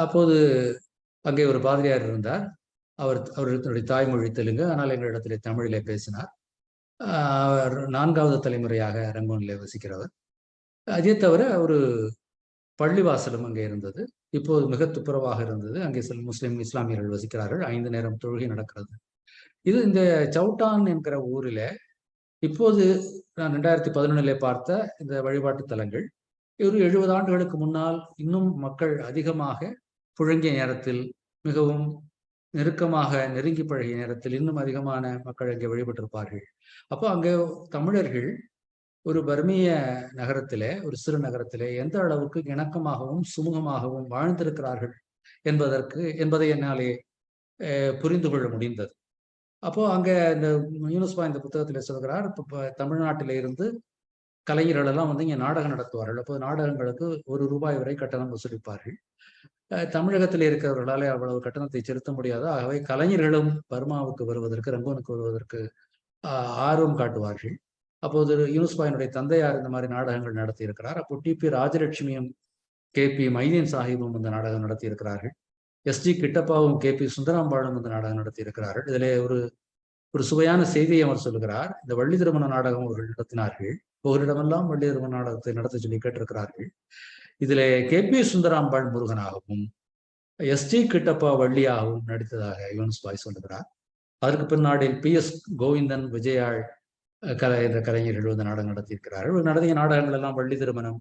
அப்போது அங்கே ஒரு பாதிரியார் இருந்தார். அவருடைய தாய்மொழி தெலுங்கு, ஆனால் எங்களிடத்திலே தமிழிலே பேசினார். 4வது தலைமுறையாக ரங்கூனிலே வசிக்கிறவர். அதே தவிர ஒரு பள்ளிவாசலும் அங்கே இருந்தது. இப்போது மிக துப்புரவாக இருந்தது. அங்கே சில முஸ்லிம் இஸ்லாமியர்கள் வசிக்கிறார்கள். 5 நேரம் தொழுகை நடக்கிறது. இது இந்த சவுட்டான் என்கிற ஊரில் இப்போது நான் 2011 பார்த்த இந்த வழிபாட்டு தலங்கள் ஒரு 70 ஆண்டுகளுக்கு முன்னால் இன்னும் மக்கள் அதிகமாக புழங்கிய நேரத்தில், மிகவும் நெருக்கமாக நெருங்கி பழகிய நேரத்தில் இன்னும் அதிகமான மக்கள் அங்கே வழிபட்டிருப்பார்கள். அப்போ அங்கே தமிழர்கள் ஒரு பர்மிய நகரத்திலே, ஒரு சிறு நகரத்திலே எந்த அளவுக்கு இணக்கமாகவும் சுமூகமாகவும் வாழ்ந்திருக்கிறார்கள் என்பதை என்னாலே புரிந்து கொள்ள முடிந்தது. அப்போ அங்க இந்த யூனுஸ்பா இந்த புத்தகத்தில் சொல்கிறார், இப்போ தமிழ்நாட்டில இருந்து கலைஞர்கள் எல்லாம் வந்து இங்கே நாடகம் நடத்துவார்கள். அப்போ நாடகங்களுக்கு ₹1 வரை கட்டணம் வசூலிப்பார்கள். தமிழகத்தில் இருக்கிறவர்களாலே அவ்வளவு கட்டணத்தை செலுத்த முடியாது. ஆகவே கலைஞர்களும் பர்மாவுக்கு வருவதற்கு, ரங்கூனுக்கு வருவதற்கு ஆர்வம் காட்டுவார்கள். அப்போது யூனுஸ்பாயினுடைய தந்தையார் இந்த மாதிரி நாடகங்கள் நடத்தி இருக்கிறார். அப்போ டிபி ராஜலட்சுமியும் KP மைதீன் சாஹிபும் இந்த நாடகம் நடத்தி இருக்கிறார்கள். SG கிட்டப்பாவும் KP சுந்தராம்பாளும் இந்த நாடகம் நடத்தி இருக்கிறார்கள். இதிலே ஒரு சுவையான செய்தியை அவர் சொல்லுகிறார். இந்த வள்ளி திருமண நாடகம் அவர்கள் நடத்தினார்கள். ஒவ்வொருடமெல்லாம் வள்ளி திருமண நாடகத்தை நடத்த சொல்லி கேட்டிருக்கிறார்கள். இதிலே KP சுந்தராம்பாள் முருகனாகவும் SG கிட்டப்பா வள்ளியாகவும் நடித்ததாக யூனுஸ்பாய் சொல்லுகிறார். அதற்கு பின்னாடி PS கோவிந்தன், விஜயாள் என்ற கலைஞர்கள் வந்து நாடகம் நடத்தியிருக்கிறார்கள். நடத்திய நாடகங்கள் எல்லாம் வள்ளி திருமணம்,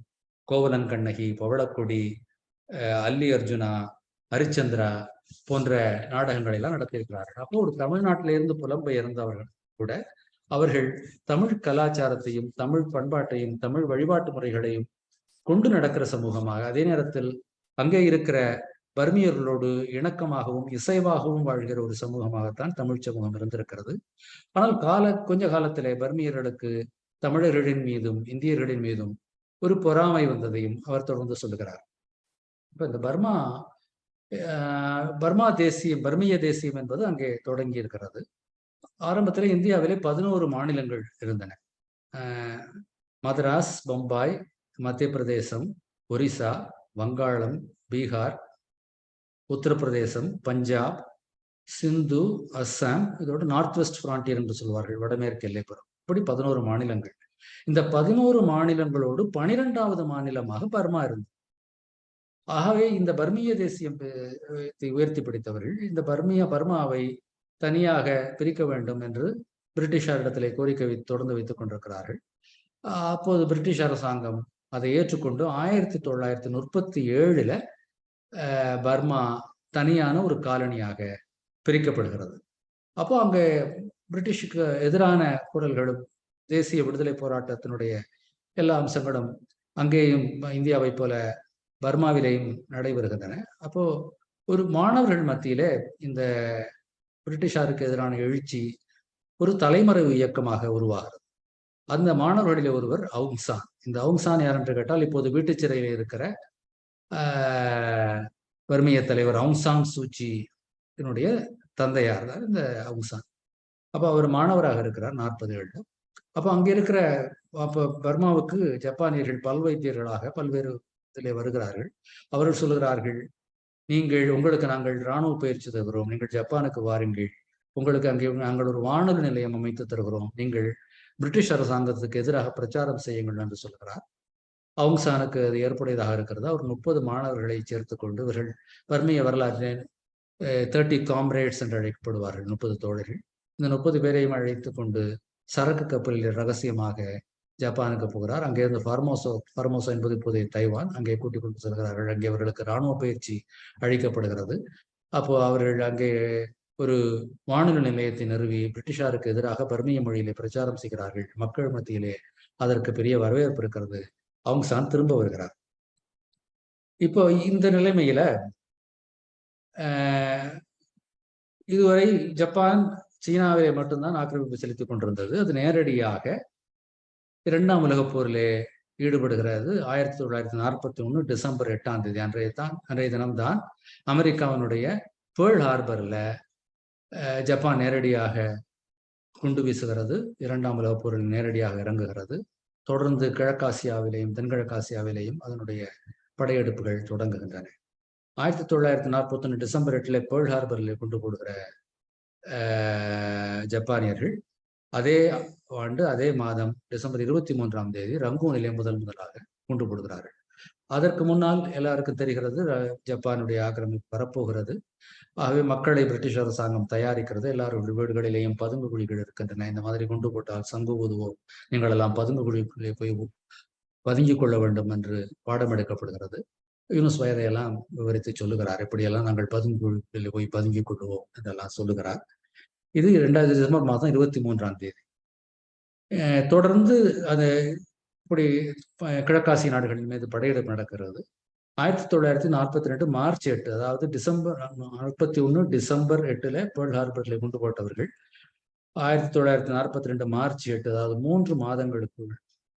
கோவலன் கண்ணகி, பவளக்கொடி, அல்லி அர்ஜுனா, ஹரிச்சந்திரா போன்ற நாடகங்களை எல்லாம் நடத்தியிருக்கிறார்கள். அப்போ ஒரு தமிழ்நாட்டிலிருந்து புலம்பெயர்ந்தவர்கள் கூட அவர்கள் தமிழ் கலாச்சாரத்தையும் தமிழ் பண்பாட்டையும் தமிழ் வழிபாட்டு முறைகளையும் கொண்டு நடக்கிற சமூகமாக, அதே நேரத்தில் அங்கே இருக்கிற பர்மியர்களோடு இணக்கமாகவும் இசைவாகவும் வாழ்கிற ஒரு சமூகமாகத்தான் தமிழ் சமூகம் இருந்திருக்கிறது. ஆனால் கொஞ்ச காலத்திலே பர்மியர்களுக்கு தமிழர்களின் மீதும் இந்தியர்களின் மீதும் ஒரு பொறாமை வந்ததையும் அவர் தொடர்ந்து சொல்லுகிறார். இப்ப இந்த பர்மிய தேசியம் என்பது அங்கே தொடங்கி இருக்கிறது. ஆரம்பத்தில் இந்தியாவிலே 11 மாநிலங்கள் இருந்தன. மதராஸ், பம்பாய், மத்திய பிரதேசம், ஒரிசா, வங்காளம், பீகார், உத்தரப்பிரதேசம், பஞ்சாப், சிந்து, அஸ்ஸாம், இதோட நார்த் வெஸ்ட் ஃப்ரான்டியர் என்று சொல்வார்கள், வடமேற்கு எல்லைப்புறம். இப்படி 11 மாநிலங்கள். இந்த 11 மாநிலங்களோடு 12வது மாநிலமாக பர்மா இருந்தது. ஆகவே இந்த பர்மிய தேசியம் உயர்த்தி பிடித்தவர்கள் இந்த பர்மாவை தனியாக பிரிக்க வேண்டும் என்று பிரிட்டிஷாரிடத்திலே கோரிக்கை தொடர்ந்து வைத்துக் கொண்டிருக்கிறார்கள். அப்போது பிரிட்டிஷ் அரசாங்கம் அதை ஏற்றுக்கொண்டு 1937 பர்மா தனியான ஒரு காலனியாக பிரிக்கப்படுகிறது. அப்போ அங்கே பிரிட்டிஷுக்கு எதிரான குரல்களும் தேசிய விடுதலை போராட்டத்தினுடைய எல்லா அம்சங்களும் அங்கேயும் இந்தியாவை போல பர்மாவிலேயும் நடைபெறுகின்றன. அப்போ ஒரு மாணவர்கள் மத்தியிலே இந்த பிரிட்டிஷாருக்கு எதிரான எழுச்சி ஒரு தலைமறைவு இயக்கமாக உருவாகிறது. அந்த மாணவர்களில் ஒருவர் அவுங் சான். இந்த அவுங் சான் யார் என்று கேட்டால் இப்போது வீட்டு சிறையில் இருக்கிற பர்மிய தலைவர் அவுங் சான் சூச்சி என்னுடைய தந்தையார் தான் இந்த அவுங் சான். அப்போ அவர் மாணவராக இருக்கிறார் 47. அப்போ அங்கே இருக்கிற பர்மாவுக்கு ஜப்பானியர்கள் பல்வைத்தியர்களாக பல்வேறு இதிலே வருகிறார்கள். அவர்கள் சொல்லுகிறார்கள், உங்களுக்கு நாங்கள் இராணுவ பயிற்சி தருகிறோம், நீங்கள் ஜப்பானுக்கு வாருங்கள், உங்களுக்கு அங்கே நாங்கள் ஒரு வானொலி நிலையம் அமைத்து தருகிறோம், நீங்கள் பிரிட்டிஷ் அரசாங்கத்துக்கு எதிராக பிரச்சாரம் செய்யுங்கள் என்று சொல்கிறார். அவுங் சானுக்கு அது ஏற்புடையதாக இருக்கிறது. அவர் 30 மாணவர்களை சேர்த்து கொண்டு, இவர்கள் பர்மிய வரலாற்றில் 30 காம்ரேட்ஸ் என்று அழைக்கப்படுவார்கள், 30 தோழர்கள். இந்த 30 பேரையும் அழைத்து கொண்டு சரக்கு கப்பலில் ரகசியமாக ஜப்பானுக்கு போகிறார். அங்கிருந்து ஃபார்மோசா என்பது இப்போதைய தைவான், அங்கே கூட்டிக் கொண்டு செல்கிறார்கள். அங்கே அவர்களுக்கு இராணுவ பயிற்சி அளிக்கப்படுகிறது. அப்போ அவர்கள் அங்கே ஒரு வானொலி நிலையத்தை நிறுவி பிரிட்டிஷாருக்கு எதிராக பர்மிய மொழியிலே பிரச்சாரம் செய்கிறார்கள். மக்கள் மத்தியிலே அதற்கு பெரிய வரவேற்பு இருக்கிறது. அவுங் சான் திரும்ப வருகிறார். இப்போ இந்த நிலைமையில இதுவரை ஜப்பான் சீனாவிலே மட்டும்தான் ஆக்கிரமிப்பு செலுத்திக் கொண்டிருந்தது. அது நேரடியாக 2ஆம் உலகப் போரிலே ஈடுபடுகிறது. 1941 டிசம்பர் 8ஆம் தேதி அன்றைய தினம்தான் அமெரிக்காவினுடைய பேர்ல் ஹார்பர்ல ஜப்பான் நேரடியாக குண்டு வீசுகிறது. 2ஆம் உலகப் போரில் நேரடியாக இறங்குகிறது. தொடர்ந்து கிழக்காசியாவிலேயும் தென்கிழக்காசியாவிலேயும் அதனுடைய படையெடுப்புகள் தொடங்குகின்றன. 1941 டிசம்பர் 8 பேர்ல் ஹார்பரில் குண்டு போடுகிற ஜப்பானியர்கள் அதே ஆண்டு அதே மாதம் டிசம்பர் 23ஆம் தேதி ரங்கூனிலே முதலாக குண்டு போடுகிறார்கள். அதற்கு முன்னால் எல்லாருக்கும் தெரிகிறது ஜப்பானுடைய ஆக்கிரமிப்பு வரப்போகிறது. ஆகவே மக்களை பிரிட்டிஷ் அரசாங்கம் தயாரிக்கிறது. எல்லாருடைய வீடுகளிலேயும் பதுங்கு குழிகள் இருக்கின்றன. இந்த மாதிரி குண்டு போட்டால் சங்கு ஊதுவோம், நீங்கள் எல்லாம் பதுங்கு குழிக்குள்ளே போய் பதுங்கிக் கொள்ள வேண்டும் என்று பாடம் எடுக்கப்படுகிறது. யூனுஸ் வயதையெல்லாம் விவரித்து சொல்லுகிறார், எப்படியெல்லாம் நாங்கள் பதுங்கு குழிக்குள்ளே போய் பதுங்கிக் கொள்வோம் என்றெல்லாம் சொல்லுகிறார். இது 2000 டிசம்பர் மாதம் 23ஆம் தேதி. தொடர்ந்து அது இப்படி கிழக்காசிய நாடுகளின் மீது படையெடுப்பு நடக்கிறது. 1942 மார்ச் 8, அதாவது 41 டிசம்பர் 8 பேர்ல் ஹார்பரில் குண்டு போட்டவர்கள் 1942 மார்ச் 8, அதாவது 3 மாதங்களுக்குள்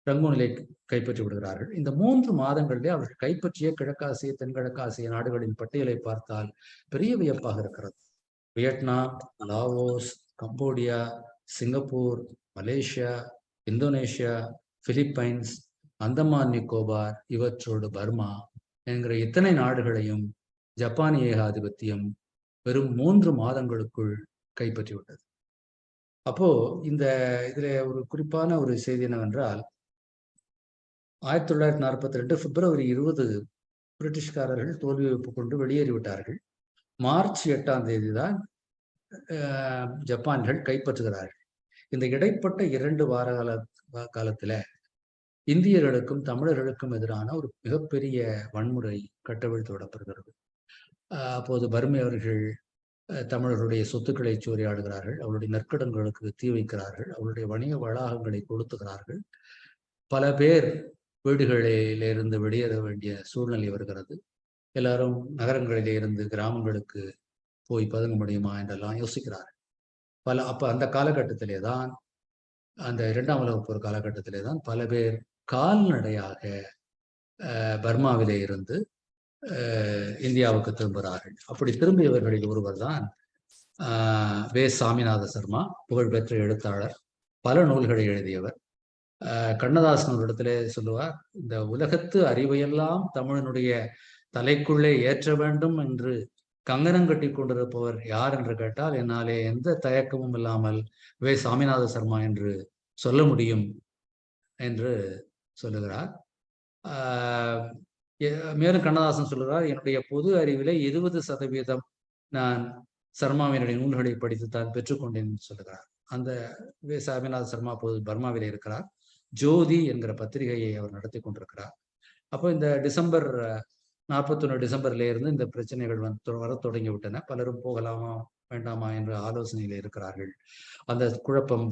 ரங்கூனிலே கைப்பற்றி விடுகிறார்கள். இந்த 3 மாதங்களிலே அவர்கள் கைப்பற்றிய கிழக்காசிய தென்கிழக்காசிய நாடுகளின் பட்டியலை பார்த்தால் பெரிய வியப்பாக இருக்கிறது. Vietnam, Laos, Cambodia, Singapore, Malaysia, Indonesia, Philippines, Andaman Nicobar, இவற்றோடு பர்மா என்கிற இத்தனை நாடுகளையும் ஜப்பானிய ஏகாதிபத்தியம் வெறும் 3 மாதங்களுக்குள் கைப்பற்றிவிட்டது. அப்போ இதுல ஒரு குறிப்பான ஒரு செய்தி என்னவென்றால், 1942 பிப்ரவரி 20 பிரிட்டிஷ்காரர்கள் தோல்வி ஒப்புக்கொண்டு வெளியேறிவிட்டார்கள். மார்ச் 8ஆம் தேதி தான் ஜப்பான்கள் கைப்பற்றுகிறார்கள். இந்த இடைப்பட்ட 2 வார காலத்துல இந்தியர்களுக்கும் தமிழர்களுக்கும் எதிரான ஒரு மிகப்பெரிய வன்முறை கட்டவிழ்த்து விடப்படுகிறது. அப்போது பர்மி அவர்கள் தமிழர்களுடைய சொத்துக்களை சூறையாடுகிறார்கள், அவருடைய நற்கடன்களுக்கு தீ வைக்கிறார்கள், அவருடைய வணிக வளாகங்களை கொளுத்துகிறார்கள். பல பேர் வீடுகளிலிருந்து வெளியேற வேண்டிய சூழ்நிலை வருகிறது. எல்லாரும் நகரங்களிலே இருந்து கிராமங்களுக்கு போய் பதுங்க முடியுமா என்றெல்லாம் யோசிக்கிறார்கள். அப்ப அந்த காலகட்டத்திலே தான், அந்த 2ஆம் உலகப் போர் காலகட்டத்திலே தான் பல பேர் கால்நடையாக பர்மாவிலே இருந்து இந்தியாவுக்கு திரும்புகிறார்கள். அப்படி திரும்பியவர்களில் ஒருவர் தான் வே. சாமிநாத சர்மா, புகழ்பெற்ற எழுத்தாளர், பல நூல்களை எழுதியவர். கண்ணதாசன் ஒரு இடத்துல சொல்லுவார், இந்த உலகத்து அறிவையெல்லாம் தமிழனுடைய தலைக்குள்ளே ஏற்ற வேண்டும் என்று கங்கணம் கட்டி கொண்டிருப்பவர் யார் என்று கேட்டால் என்னாலே எந்த தயக்கமும் இல்லாமல் வே. சாமிநாத சர்மா என்று சொல்ல முடியும் என்று சொல்லுகிறார். மேலும் கண்ணதாசன் சொல்லுகிறார், என்னுடைய பொது அறிவிலே 20% நான் சர்மாவினுடைய நூல்களை படித்துத்தான் பெற்றுக்கொண்டேன் சொல்லுகிறார். அந்த வே. சாமிநாத சர்மா அப்போது பர்மாவிலே இருக்கிறார். ஜோதி என்கிற பத்திரிகையை அவர் நடத்தி கொண்டிருக்கிறார். அப்போ இந்த 41 டிசம்பர்ல இருந்து இந்த பிரச்சனைகள் வர தொடங்கி விட்டன. பலரும் போகலாமா வேண்டாமா என்ற ஆலோசனையில் இருக்கிறார்கள். அந்த குழப்பம்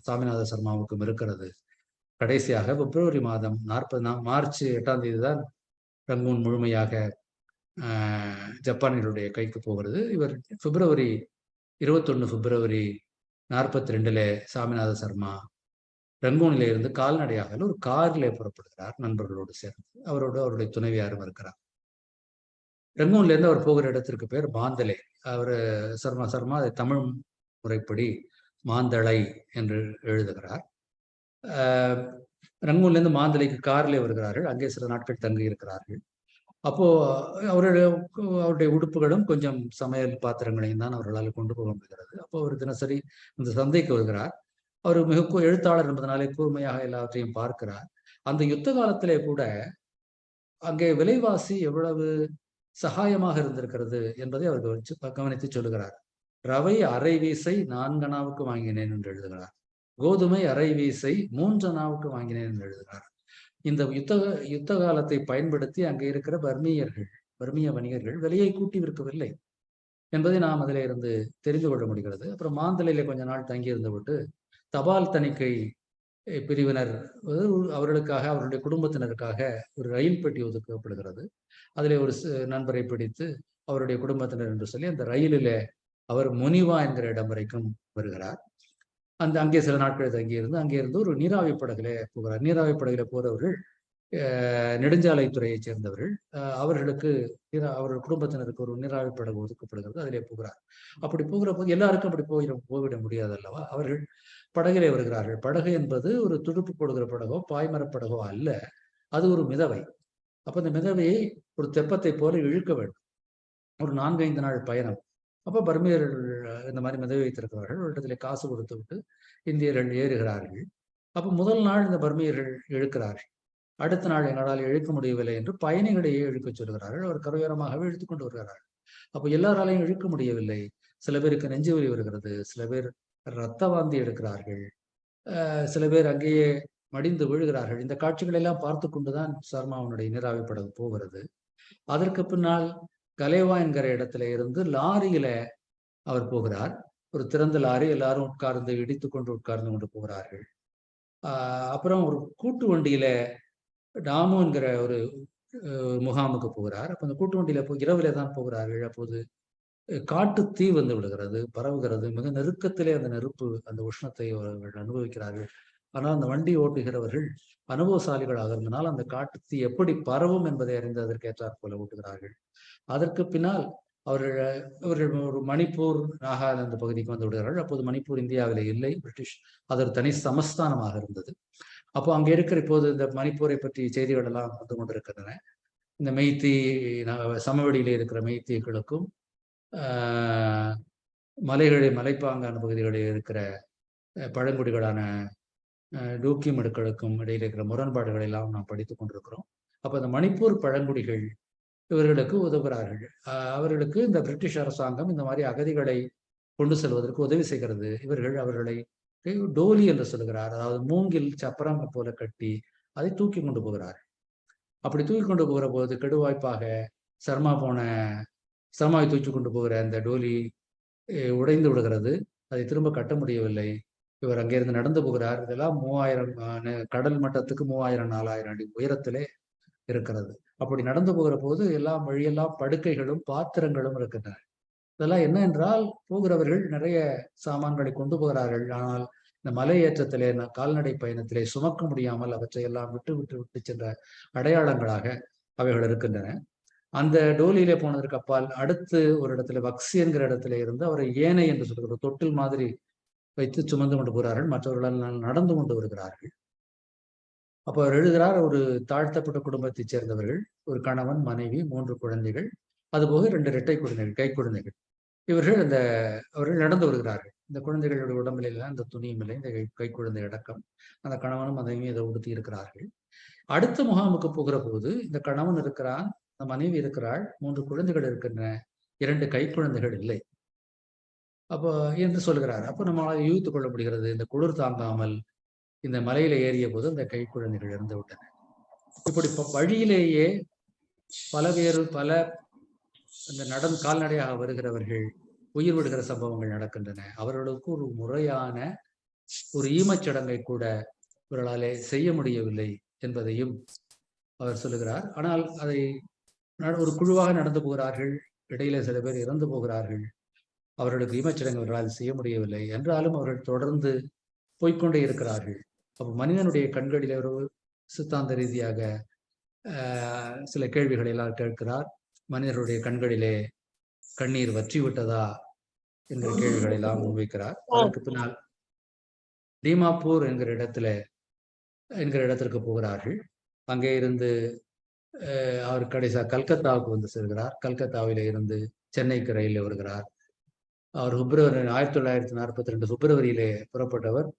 சாமிநாத சர்மாவுக்கும் இருக்கிறது. கடைசியாக பிப்ரவரி மாதம் மார்ச் 8ஆம் தேதி தான் ரங்கூன் முழுமையாக ஜப்பானியருடைய கைக்கு போகிறது. இவர் 21 பிப்ரவரி 42 சாமிநாத சர்மா ரங்கூனில இருந்து கால்நடையாக ஒரு காரிலே புறப்படுகிறார், நண்பர்களோடு சேர்ந்து. அவருடைய துணைவியாரும் இருக்கிறார். ரங்கூன்ல இருந்து அவர் போகிற இடத்திற்கு பேர் மாந்தலை. சர்மா அதை தமிழ் முறைப்படி மாந்தளை என்று எழுதுகிறார். ரங்கூன்ல இருந்து மாந்தலைக்கு காரிலே வருகிறார்கள். அங்கே சில நாட்கள் தங்கி இருக்கிறார்கள். அப்போ அவருடைய உடுப்புகளும் கொஞ்சம் சமையல் பாத்திரங்களையும் தான் அவர்களால் கொண்டு போக முடிகிறது. அப்போ அவர் தினசரி இந்த சந்தைக்கு வருகிறார். அவர் மிக எழுத்தாளர் என்பதனாலே கூர்மையாக எல்லாவற்றையும் பார்க்கிறார். அந்த யுத்த காலத்திலே கூட அங்கே விலைவாசி எவ்வளவு சகாயமாக இருந்திருக்கிறது என்பதை அவர் கவனித்து சொல்லுகிறார். ரவை அரை வீசை 4 அணாவுக்கு வாங்கினேன் என்று எழுதுகிறார். கோதுமை அரை வீசை 3 அணாவுக்கு வாங்கினேன் என்று எழுதுகிறார். இந்த யுத்த காலத்தை பயன்படுத்தி அங்கே இருக்கிற பர்மிய வணிகர்கள் விலையை கூட்டி விற்கவில்லை என்பதை நாம் அதிலே இருந்து தெரிந்து கொள்ள முடிகிறது. அப்புறம் மாந்தலையில கொஞ்ச நாள் தங்கி இருந்து விட்டு தபால் தணிக்கை பிரிவினர் அவர்களுக்காக, அவருடைய குடும்பத்தினருக்காக ஒரு ரயில் பெட்டி ஒதுக்கப்படுகிறது. அதிலே ஒரு நண்பரை பிடித்து அவருடைய குடும்பத்தினர் என்று சொல்லி அந்த ரயிலில் அவர் முனிவா என்கிற இடம் வரைக்கும் வருகிறார். அங்கே சில நாட்கள் தங்கியிருந்து அங்கே இருந்து ஒரு நீராவி படகுல போகிறார். நீராவி படகுல போறவர்கள் நெடுஞ்சாலைத்துறையைச் சேர்ந்தவர்கள். அவர்கள் குடும்பத்தினருக்கு ஒரு நீராவி படகு ஒதுக்கப்படுகிறது. அதிலே போகிறார். அப்படி போகிற போது எல்லாருக்கும் அப்படி போய்விட முடியாது அல்லவா? அவர்கள் படகிலே வருகிறார்கள். படகு என்பது ஒரு துடுப்பு போடுகிற படகோ பாய்மரப்படகோ அல்ல, அது ஒரு மிதவை. அப்ப அந்த மிதவையை ஒரு தெப்பத்தை போல இழுக்க வேண்டும். ஒரு 4-5 நாள் பயணம். அப்ப பர்மியர்கள் இந்த மாதிரி மிதவை வைத்திருக்கிறார்கள். ஒரு இடத்துல காசு கொடுத்து விட்டு இந்தியர்கள் ஏறுகிறார்கள். அப்ப முதல் நாள் இந்த பர்மியர்கள் இழுக்கிறார்கள். அடுத்த நாள் எங்களால் இழுக்க முடியவில்லை என்று பயணிகளையே இழுக்க சொல்கிறார்கள். அவர் கரையோரமாகவே இழுத்து கொண்டு வருகிறார்கள். அப்ப எல்லாராலையும் இழுக்க முடியவில்லை. சில பேருக்கு நெஞ்சு வலி வருகிறது, சில பேர் இரத்த வாந்தி எடுக்கிறார்கள், சில பேர் அங்கேயே மடிந்து விழுகிறார்கள். இந்த காட்சிகளை எல்லாம் பார்த்து கொண்டுதான் சர்மாவுடைய நீராவி படகு போகிறது. அதற்கு பின்னால் கலேவா என்கிற இடத்துல இருந்து லாரியில அவர் போகிறார். ஒரு திறந்த லாரி, எல்லாரும் இடித்து கொண்டு உட்கார்ந்து கொண்டு போகிறார்கள். அப்புறம் ஒரு கூட்டு வண்டியில டாமு என்கிற ஒரு முகாமுக்கு போகிறார். அப்ப அந்த கூட்டு வண்டியில இரவிலே தான் போகிறார்கள். அப்போது காட்டு தீ வந்து விடுகிறது, பரவுகிறது. மிக நெருக்கத்திலே அந்த நெருப்பு, அந்த உஷ்ணத்தை அவர்கள் அனுபவிக்கிறார்கள். ஆனால் அந்த வண்டி ஓட்டுகிறவர்கள் அனுபவசாலிகளாக இருந்தனால் அந்த காட்டு தீ எப்படி பரவும் என்பதை அறிந்து அதற்கு ஏற்றாற் போல ஓட்டுகிறார்கள். அதற்கு பின்னால் அவர்கள் ஒரு மணிப்பூர், நாகாலாந்து பகுதிக்கு வந்து விடுகிறார்கள். அப்போது மணிப்பூர் இந்தியாவிலே இல்லை, பிரிட்டிஷ், அது ஒரு தனி சமஸ்தானமாக இருந்தது. அப்போ அங்கே இருக்கிற இப்போது இந்த மணிப்பூரை பற்றி செய்திகள் எல்லாம் வந்து கொண்டிருக்கின்றன. இந்த மெய்த்தி சமவெளியிலே இருக்கிற மெய்த்திகளுக்கும் மலைப்பாங்கான பகுதிகளில் இருக்கிற பழங்குடிகளான டூக்கி மடுக்களுக்கும் இடையில் இருக்கிற முரண்பாடுகளை எல்லாம் நாம் படித்துக் கொண்டிருக்கிறோம். அப்ப இந்த மணிப்பூர் பழங்குடிகள் இவர்களுக்கு உதவுகிறார்கள். அவர்களுக்கு இந்த பிரிட்டிஷ் அரசாங்கம் இந்த மாதிரி அகதிகளை கொண்டு செல்வதற்கு உதவி செய்கிறது. அவர்களை டோலி என்று சொல்லுகிறார். அதாவது மூங்கில் சப்பரம் போல கட்டி அதை தூக்கி கொண்டு போகிறார். அப்படி தூக்கி கொண்டு போகிற போது கெடுவாய்ப்பாக சர்மா போன சமாய் தூக்கி கொண்டு போகிற அந்த டோலி உடைந்து விடுகிறது. அதை திரும்ப கட்ட முடியவில்லை. இவர் அங்கிருந்து நடந்து போகிறார். இதெல்லாம் 3000 கடல் மட்டத்துக்கு 3000-4000 அடி உயரத்திலே இருக்கிறது. அப்படி நடந்து போகிற போது எல்லாம் வழியெல்லாம் படுக்கைகளும் பாத்திரங்களும் இருக்கின்றன. இதெல்லாம் என்ன என்றால், போகிறவர்கள் நிறைய சாமான்களை கொண்டு போகிறார்கள். ஆனால் இந்த மலை ஏற்றத்திலே கால்நடை பயணத்திலே சுமக்க முடியாமல் அவற்றை எல்லாம் விட்டு விட்டு விட்டு சென்ற அடையாளங்களாக அவைகள் இருக்கின்றன. அந்த டோலியிலே போனதற்கு அப்பால் அடுத்து ஒரு இடத்துல வக்சி என்கிற இடத்துல இருந்து அவரை ஏனை என்று சொல்கிற தொட்டில் மாதிரி வைத்து சுமந்து கொண்டு போகிறார்கள். மற்றவர்கள் நடந்து கொண்டு வருகிறார்கள். அப்போ அவர் எழுதுகிறார், ஒரு தாழ்த்தப்பட்ட குடும்பத்தைச் சேர்ந்தவர்கள், ஒரு கணவன், மனைவி, 3 குழந்தைகள், அதுபோக 2 இரட்டை குழந்தைகள், கை குழந்தைகள். அவர்கள் நடந்து வருகிறார்கள். இந்த குழந்தைகளுடைய உடம்பில் எல்லாம் இந்த துணியும் இல்லை, இந்த கை குழந்தை அடக்கம். அந்த கணவனும் மனைவியும் இதை உடுத்தி இருக்கிறார்கள். அடுத்த முகாமுக்கு போகிற போது இந்த கணவன் இருக்கிறான், இந்த மனைவி இருக்கிறாள், 3 குழந்தைகள் இருக்கின்றன, 2 கை குழந்தைகள் இல்லை. அப்போ என்று சொல்கிறார். அப்போ நம்மளால் யூகித்துக் கொள்ள முடிகிறது, இந்த குளிர் தாங்காமல் இந்த மலையில ஏறிய போது அந்த கை குழந்தைகள் இறந்து விட்டன. இப்படி வழியிலேயே பல இந்த கால்நடையாக வருகிறவர்கள் உயிர் விடுகிற சம்பவங்கள் நடக்கின்றன. அவர்களுக்கு ஒரு முறையான ஒரு ஈமச்சடங்கை கூட இவர்களாலே செய்ய முடியவில்லை என்பதையும் அவர் சொல்லுகிறார். ஆனால் அதை ஒரு குழுவாக நடந்து போகிறார்கள், இடையில சில பேர் இறந்து போகிறார்கள். அவர்களுக்கு ஈமச்சடங்கு அவர்களால் செய்ய முடியவில்லை என்றாலும் அவர்கள் தொடர்ந்து போய்கொண்டே இருக்கிறார்கள். அப்போ மனிதனுடைய கேள்விகளிலே ஒரு சித்தாந்த ரீதியாக சில கேள்விகளை எல்லாம் கேட்கிறார். மனிதர்களுடைய கண்களிலே கண்ணீர் வற்றி விட்டதா என்கிற கேள்விகளை எல்லாம் முன்வைக்கிறார். அதற்கு பின்னால் தீமாப்பூர் என்கிற இடத்திற்கு போகிறார்கள். அங்கே இருந்து அவர் கடைசியா கல்கத்தாவுக்கு வந்து செல்கிறார். கல்கத்தாவில இருந்து சென்னைக்கு ரயிலில் வருகிறார். அவர் 1942 பிப்ரவரியிலே புறப்பட்டவர்.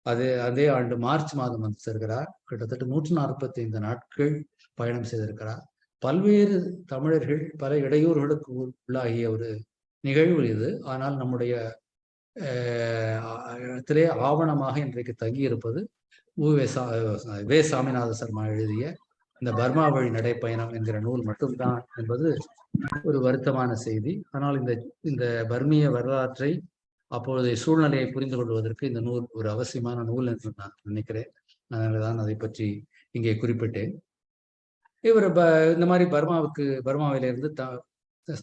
அதே ஆண்டு மார்ச் மாதம் வந்து சேர்கிறார். கிட்டத்தட்ட 145 நாட்கள் பயணம் செய்திருக்கிறார். பல்வேறு தமிழர்கள் பல இடையூறுகளுக்கு உள்ளாகிய ஒரு நிகழ்வு இது. ஆனால் நம்முடைய இடத்திலே ஆவணமாக இன்றைக்கு தங்கி இருப்பது வே சாமிநாத சர்மா எழுதிய இந்த பர்மா வழி நடைப்பயணம் என்கிற நூல் மட்டும்தான் என்பது ஒரு வருத்தமான செய்தி. ஆனால் இந்த பர்மிய வரலாற்றை, அப்பொழுதைய சூழ்நிலையை புரிந்து கொள்வதற்கு இந்த நூல் ஒரு அவசியமான நூல் என்று நான் நினைக்கிறேன். அதனாலதான் அதை பற்றி இங்கே குறிப்பிட்டேன். இவர் இந்த மாதிரி பர்மாவிலிருந்து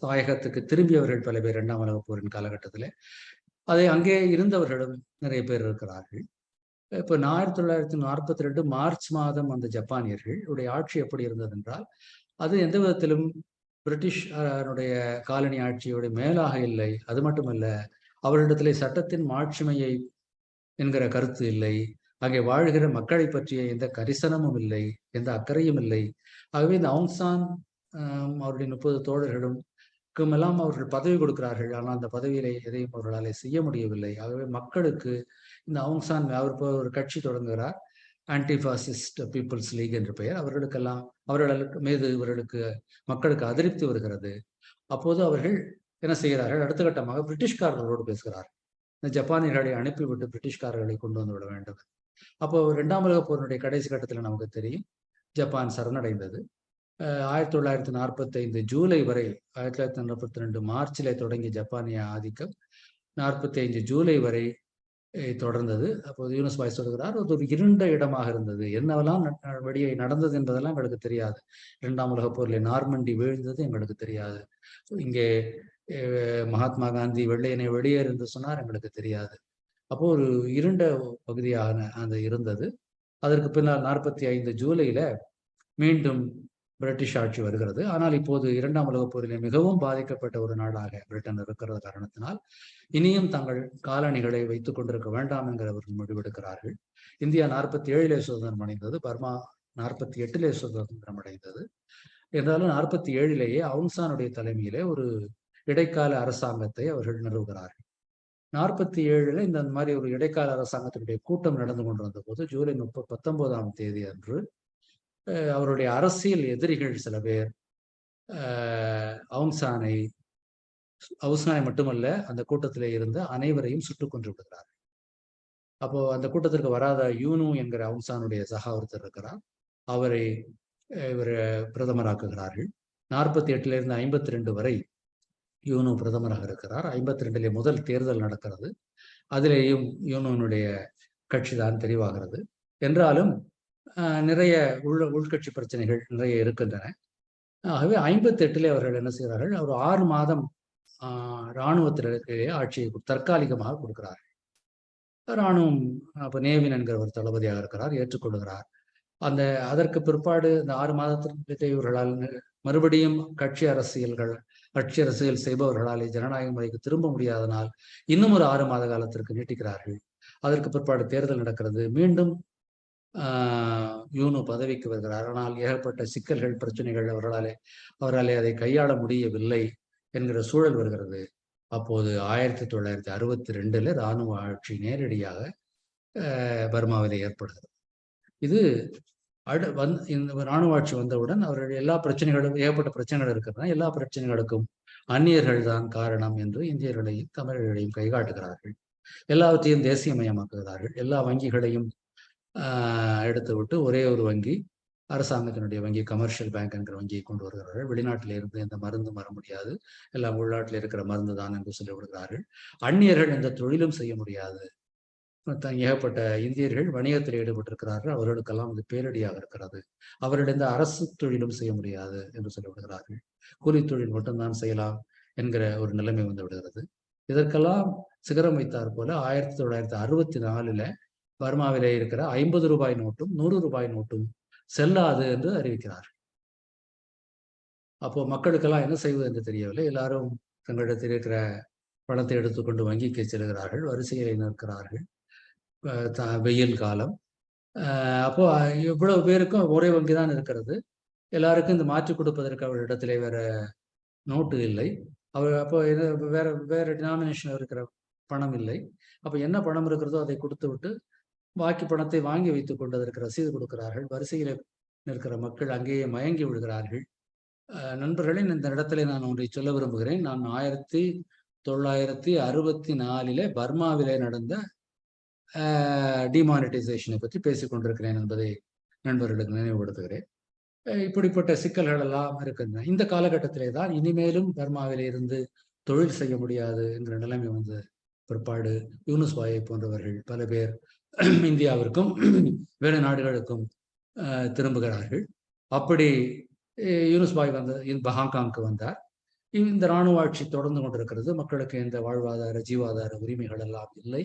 தாயகத்துக்கு திரும்பியவர்கள் பல பேர் 2ஆம் உலகப் போரின் காலகட்டத்தில். அதை அங்கே இருந்தவர்களும் நிறைய பேர் இருக்கிறார்கள். இப்போ 1942 மார்ச் மாதம் அந்த ஜப்பானியர்களுடைய ஆட்சி எப்படி இருந்தது என்றால், அது எந்த விதத்திலும் பிரிட்டிஷ் காலனி ஆட்சியோடைய மேலாக இல்லை. அது மட்டுமல்ல, அவர்களிடத்திலே சட்டத்தின் மாட்சிமையை என்கிற கருத்து இல்லை. அங்கே வாழ்கிற மக்களை பற்றிய எந்த கரிசனமும் இல்லை, எந்த அக்கறையும் இல்லை. ஆகவே இந்த ஆங் சான் அவருடைய 30 தோழர்களும் எல்லாம் அவர்கள் பதவி கொடுக்கிறார்கள். ஆனால் அந்த பதவியிலே எதையும் அவர்களால் செய்ய முடியவில்லை. ஆகவே மக்களுக்கு இந்த ஆங் சான் அவர் ஒரு கட்சி தொடங்குகிறார், ஆன்டி பாசிஸ்ட் பீப்புள்ஸ் லீக் என்ற பெயர். அவர்களுக்கு மீது இவர்களுக்கு மக்களுக்கு அதிருப்தி வருகிறது. அப்போது அவர்கள் என்ன செய்கிறார்கள், அடுத்த கட்டமாக பிரிட்டிஷ்காரர்களோடு பேசுகிறார்கள். இந்த ஜப்பானியர்களை அனுப்பிவிட்டு பிரிட்டிஷ்காரர்களை கொண்டு வந்து விட வேண்டும். அப்போ 2ஆம் உலகப் போரினுடைய கடைசி கட்டத்தில் நமக்கு தெரியும், ஜப்பான் சரணடைந்தது. 1945 ஜூலை வரை, 1942 மார்ச்சிலே தொடங்கிய ஜப்பானிய ஆதிக்கம் 45 ஜூலை வரை தொடர்ந்தது. அப்போது யூனஸ் பாய் சொல்கிறார், ஒரு இருண்ட இடமாக இருந்தது. என்னவெல்லாம் வெளியே நடந்தது என்பதெல்லாம் எங்களுக்கு தெரியாது. 2ஆம் உலகப் போரில் நார்மண்டி வீழ்ந்தது எங்களுக்கு தெரியாது. இங்கே மகாத்மா காந்தி வெள்ளையனை வெளியேறு என்று சொன்னார், எங்களுக்கு தெரியாது. அப்போ ஒரு இருண்ட பகுதியாக அந்த இருந்தது. அதற்கு பின்னால் 45 ஜூலையில மீண்டும் பிரிட்டிஷ் ஆட்சி வருகிறது. ஆனால் இப்போது 2ஆம் உலகப் போரிலே மிகவும் பாதிக்கப்பட்ட ஒரு நாடாக பிரிட்டன் இருக்கிற காரணத்தினால் இனியும் தங்கள் காலணிகளை வைத்துக் கொண்டிருக்க வேண்டாம் என்கிறவர்கள் முடிவெடுக்கிறார்கள். இந்தியா 47 சுதந்திரம் அடைந்தது, பர்மா 48 சுதந்திரம் அடைந்தது. என்றாலும் 47 ஆங் சானுடைய தலைமையிலே ஒரு இடைக்கால அரசாங்கத்தை அவர்கள் நிறுவுகிறார்கள். 47 இந்த மாதிரி ஒரு இடைக்கால அரசாங்கத்தினுடைய கூட்டம் நடந்து கொண்டிருந்த போது ஜூலை 19ஆம் தேதி அன்று அவருடைய அரசியல் எதிரிகள் சில பேர் ஆங் சானை மட்டுமல்ல, அந்த கூட்டத்திலே இருந்த அனைவரையும் சுட்டுக் கொன்று விடுகிறார்கள். அப்போ அந்த கூட்டத்திற்கு வராத யூனு என்கிற ஆங் சானுடைய சகா ஒருத்தர் இருக்கிறார், அவரை இவர் பிரதமராக்குகிறார்கள். 48 52 வரை யூனோ பிரதமராக இருக்கிறார். 52 முதல் தேர்தல் நடக்கிறது. அதிலேயும் யூனோனுடைய கட்சி தான் தெரிவாகிறது. என்றாலும் நிறைய உள்கட்சி பிரச்சனைகள் நிறைய இருக்கின்றன. ஆகவே 58 அவர்கள் என்ன செய்கிறார்கள், அவர் 6 மாதம் இராணுவத்தினருக்கே ஆட்சியை தற்காலிகமாக கொடுக்கிறார்கள். இராணுவம் அப்ப நேவின் என்கிற ஒரு தளபதியாக இருக்கிறார், ஏற்றுக்கொள்கிறார். அதற்கு பிற்பாடு இந்த 6 மாதத்திற்கு இவர்களால் மறுபடியும் கட்சி அரசியல் செய்பவர்களால் ஜனநாயக முறைக்கு திரும்ப முடியாதனால் இன்னும் ஒரு 6 மாத காலத்திற்கு நீட்டிக்கிறார்கள். அதற்கு பிற்பாடு தேர்தல் நடக்கிறது. மீண்டும் யூனோ பதவிக்கு வருகிறார். ஆனால் ஏகப்பட்ட சிக்கல்கள், பிரச்சனைகள் அவராலே அதை கையாள முடியவில்லை என்கிற சூழல் வருகிறது. அப்போது 1962 இராணுவ ஆட்சி நேரடியாக பர்மாவிலே ஏற்படுகிறது. இது இந்த இராணுவ ஆட்சி வந்தவுடன் அவர்கள் எல்லா பிரச்சனைகளும், ஏகப்பட்ட பிரச்சனைகள் இருக்கிறதுனா எல்லா பிரச்சனைகளுக்கும் அந்நியர்கள் தான் காரணம் என்று இந்தியர்களையும் தமிழர்களையும் கைகாட்டுகிறார்கள். எல்லாவற்றையும் தேசியமயமாக்குகிறார்கள். எல்லா வங்கிகளையும் எடுத்து விட்டு ஒரே ஒரு வங்கி, அரசாங்கத்தினுடைய வங்கி, கமர்ஷியல் பேங்க் என்கிற வங்கியை கொண்டு வருகிறார்கள். வெளிநாட்டில இருந்து எந்த மருந்தும் வர முடியாது, எல்லாம் உள்நாட்டில் இருக்கிற மருந்து தான் என்று சொல்லிவிடுகிறார்கள். அந்நியர்கள் எந்த தொழிலும் செய்ய முடியாது. ஏகப்பட்ட இந்தியர்கள் வணிகத்தில் ஈடுபட்டிருக்கிறார்கள், அவர்களுக்கெல்லாம் அது பேரடியாக இருக்கிறது. அவர்கள் எந்த அரசு தொழிலும் செய்ய முடியாது என்று சொல்லிவிடுகிறார்கள். கூலி தொழில் மட்டும்தான் செய்யலாம் என்கிற ஒரு நிலைமை வந்து விடுகிறது. இதற்கெல்லாம் சிகரம் வைத்தார் போல 1964 பர்மாவிலே இருக்கிற 50 ரூபாய் நோட்டும் 100 ரூபாய் நோட்டும் செல்லாது என்று அறிவிக்கிறார். அப்போ மக்களுக்கெல்லாம் என்ன செய்வது என்று தெரியவில்லை. எல்லாரும் தங்களிடத்தில் இருக்கிற பணத்தை எடுத்துக்கொண்டு வங்கிக்கு செல்கிறார்கள், வரிசையிலே நிற்கிறார்கள். வெயில் காலம். அப்போ இவ்வளவு பேருக்கும் ஒரே வங்கி தான் இருக்கிறது. எல்லாருக்கும் இந்த மாற்றி கொடுப்பதற்கு அவரிடத்திலே வேற நோட்டு இல்லை. அப்போ வேற டினாமினேஷன் இருக்கிற பணம் இல்லை. அப்ப என்ன பணம் இருக்கிறதோ அதை கொடுத்து விட்டு பாக்கி பணத்தை வாங்கி வைத்துக் கொண்டு அதற்கு ரசீது கொடுக்கிறார்கள். வரிசையில் நிற்கிற மக்கள் அங்கேயே மயங்கி விடுகிறார்கள். நண்பர்களின் இந்த இடத்துல நான் ஒன்றை சொல்ல விரும்புகிறேன். நான் 1964 பர்மாவிலே நடந்த டிமானிட்டைசேஷனை பற்றி பேசிக் கொண்டிருக்கிறேன் என்பதை நண்பர்களுக்கு நினைவுபடுத்துகிறேன். இப்படிப்பட்ட சிக்கல்கள் எல்லாம் இருக்கின்றன. இந்த காலகட்டத்திலே தான் இனிமேலும் பர்மாவிலே இருந்து தொழில் செய்ய முடியாது என்கிற நிலைமை வந்து பிற்பாடு யூனுஸ் பாயை போன்றவர்கள் பல பேர் இந்தியாவிற்கும் வேறு நாடுகளுக்கும் திரும்புகிறார்கள். அப்படி யூனுஸ் பாய் ஹாங்காங்க்கு வந்தார். இந்த இராணுவ ஆட்சி தொடர்ந்து கொண்டிருக்கிறது. மக்களுக்கு எந்த வாழ்வாதார ஜீவாதார உரிமைகள் எல்லாம் இல்லை,